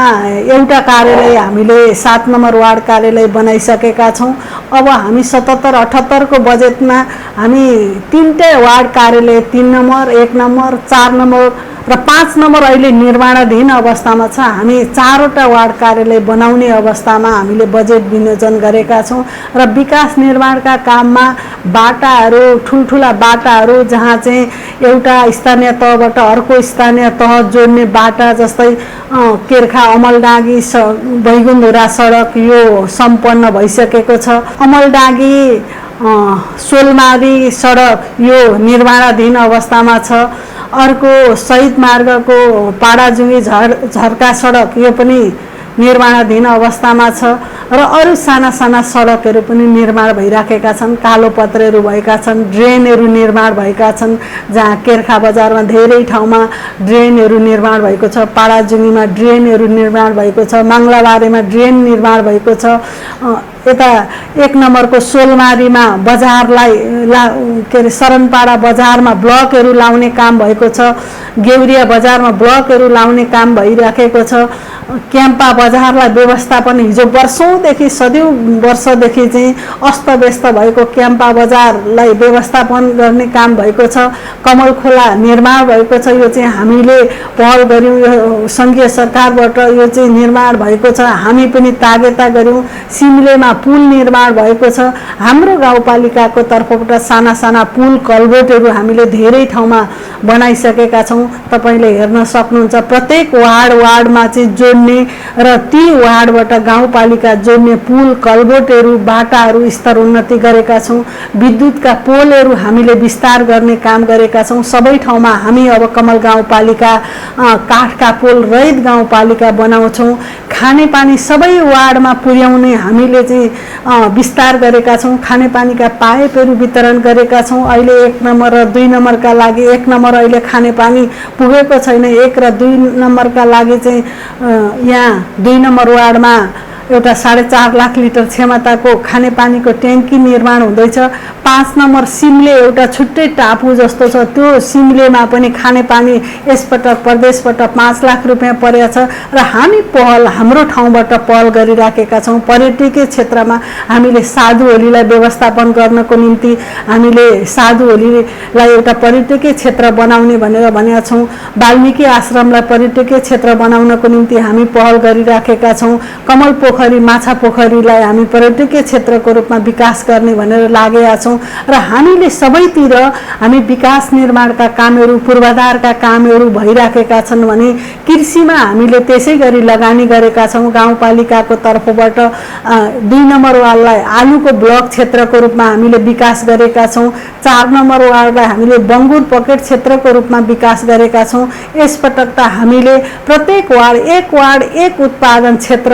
एउटा कार्यालय हामीले 7 नम्बर वार्ड कार्यालय बनाइसकेका छौँ। अब हामी 77-78 को बजेटमा हामी 3टा वार्ड कार्यालय 3 नम्बर, 1 नम्बर, 4 नम्बर र 5 नम्बर अहिले निर्माणाधीन अवस्थामा छ। हामी 4वटा वार्ड कार्यालय बनाउने अवस्थामा हामीले बजेट विनियोजन गरेका छौँ र विकास निर्माणका काममा बाटाहरू, ठुल्ठुला बाटाहरू जहाँ चाहिँ एउटा स्थानीय तहबाट अर्को स्थानीय तह जोड्ने बाटा जस्तै केर्खा अमलडाँगी बैगुन्धुरा सडक यो सम्पन्न भइसकेको छ। अमलडाँगी सोलमारी सडक यो निर्माणाधीन अवस्थामा छ। अर्को शहीद मार्गको पाडाजुङ्गी झर्का सडक यो पनि निर्माणाधीन अवस्थामा छ र अरू साना साना सडकहरू पनि निर्माण भइराखेका छन्, कालो पत्रेहरू भएका छन्, ड्रेनहरू निर्माण भएका छन्, जहाँ केर्खा बजारमा धेरै ठाउँमा ड्रेनहरू निर्माण भएको छ, पाडाजुङीमा ड्रेनहरू निर्माण भएको छ, मङ्गलाबारीमा ड्रेन निर्माण भएको छ, यता 1 नम्बरको सोलमारीमा बजारलाई के अरे शरणपाडा बजारमा ब्लकहरू लाउने काम भएको छ, गेउरिया बजारमा ब्लकहरू लाउने काम भइराखेको छ, क्याम्पा बजारलाई व्यवस्थापन हिजो वर्षौँदेखि सदियौँ वर्षदेखि चाहिँ अस्तव्यस्त भएको क्याम्पा बजारलाई व्यवस्थापन गर्ने काम भएको छ, कमल खोला निर्माण भएको छ, यो चाहिँ हामीले पहल गऱ्यौँ, यो सङ्घीय सरकारबाट यो चाहिँ निर्माण भएको छ, हामी पनि तागेता गऱ्यौँ, सिमलेमा पुल निर्माण भएको छ, हाम्रो गाउँपालिकाको तर्फबाट साना साना पुल कल्भर्टहरू हामीले धेरै ठाउँमा बनाइसकेका छौँ, तपाईँले हेर्न सक्नुहुन्छ, प्रत्येक वार्डमा चाहिँ जोड्ने र ती वार्डबाट गाउँपालिका जोड्ने पुल कल्भर्टहरू बाटाहरू स्तर उन्नति गरेका छौँ, विद्युतका पोलहरू हामीले विस्तार गर्ने काम गरेका छौँ, सबै ठाउँमा हामी अब कमल गाउँपालिका काठका पोल रहित गाउँपालिका बनाउँछौँ, खानेपानी सबै वार्डमा पुर्याउने हामीले चाहिँ विस्तार गरेका छौँ, खानेपानीका पाइपहरू वितरण गरेका छौँ, अहिले 1 नम्बर र 2 नम्बरका लागि 1 नम्बर अहिले खानेपानी पुगेको छैन, 1 र 2 नम्बरका लागि चाहिँ यहाँ 2 नम्बर वार्डमा एउटा 4.5 लाख लिटर क्षमताको खानेपानीको ट्याङ्की निर्माण हुँदैछ, 5 नम्बर सिमले एउटा छुट्टै टापु जस्तो छ, त्यो सिमलेमा पनि खानेपानी यसपटक प्रदेशबाट 5 लाख रुपियाँ परेको छ र हामी पहल हाम्रो ठाउँबाट पहल गरिराखेका छौँ। पर्यटकीय क्षेत्रमा हामीले साधु होलीलाई व्यवस्थापन गर्नको निम्ति हामीले साधु होलीलाई एउटा पर्यटकीय क्षेत्र बनाउने भनेर भनेका छौँ, वाल्मिकी आश्रमलाई पर्यटकीय क्षेत्र बनाउनको निम्ति हामी पहल गरिराखेका छौँ, कमल पोखरी माछा पोखरीलाई हामी पर्यटकीय क्षेत्रको रूपमा विकास गर्ने भनेर लागेका छौँ र हामीले सबैतिर हामी विकास निर्माणका कामहरू पूर्वाधारका कामहरू भइराखेका छन् भने कृषिमा हामीले त्यसै गरी लगानी गरेका छौँ। गाउँपालिकाको तर्फबाट 2 नम्बर वार्डलाई आलुको ब्लक क्षेत्रको रूपमा हामीले विकास गरेका छौँ, 4 नम्बर वार्डलाई हामीले बङ्गुर पकेट क्षेत्रको रूपमा विकास गरेका छौँ। यसपटक त हामीले प्रत्येक वार्ड एक उत्पादन क्षेत्र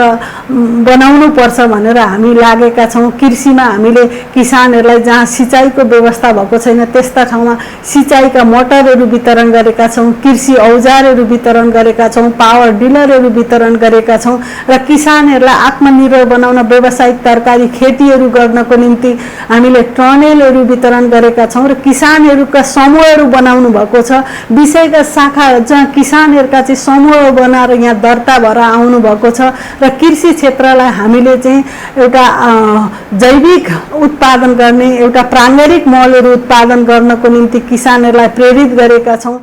बनाउनु पर्छ भनेर हामी लागेका छौँ। कृषिमा हामीले किसानहरूलाई जहाँ सिँचाइको व्यवस्था भएको छैन त्यस्ता ठाउँमा सिँचाइका मोटरहरू वितरण गरेका छौँ, कृषि औजारहरू वितरण गरेका छौँ, पावर डिलरहरू वितरण गरेका छौँ र किसानहरूलाई आत्मनिर्भर बनाउन व्यावसायिक तरकारी खेतीहरू गर्नको निम्ति हामीले टनेलहरू वितरण गरेका छौँ र किसानहरूका समूहहरू बनाउनु भएको छ। विषयका शाखा जहाँ किसानहरूका चाहिँ समूह बनाएर यहाँ दर्ता भएर आउनु भएको छ र कृषि क्षेत्रलाई हामीले चाहिँ एउटा जैविक उत्पादन गर्ने एउटा प्राङ्गारिक मलहरू उत्पादन गर्नको निम्ति किसानहरूलाई प्रेरित गरेका छौँ।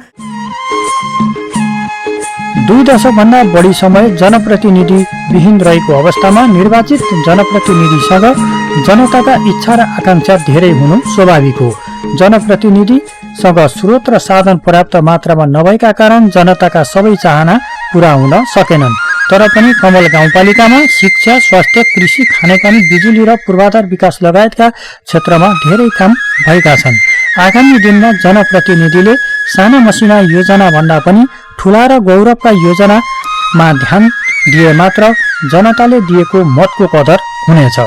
2 दशकभन्दा बढी समय जनप्रतिनिधि विहीन रहेको अवस्थामा निर्वाचित जनप्रतिनिधिसँग जनताका इच्छा र आकांक्षा धेरै हुनु स्वाभाविक हो। जनप्रतिनिधिसँग स्रोत र साधन पर्याप्त मात्रामा नभएका कारण जनताका सबै चाहना पूरा हुन सकेनन्। तर पनि कमल गाउँपालिकामा शिक्षा, स्वास्थ्य, कृषि, खानेपानी, बिजुली र पूर्वाधार विकास लगायतका क्षेत्रमा धेरै काम भएका छन्। आगामी दिनमा जनप्रतिनिधिले साना मसिना योजना भन्दा पनि ठूला र गौरवका योजनामा ध्यान दिए मात्र जनताले दिएको मतको कदर हुनेछ।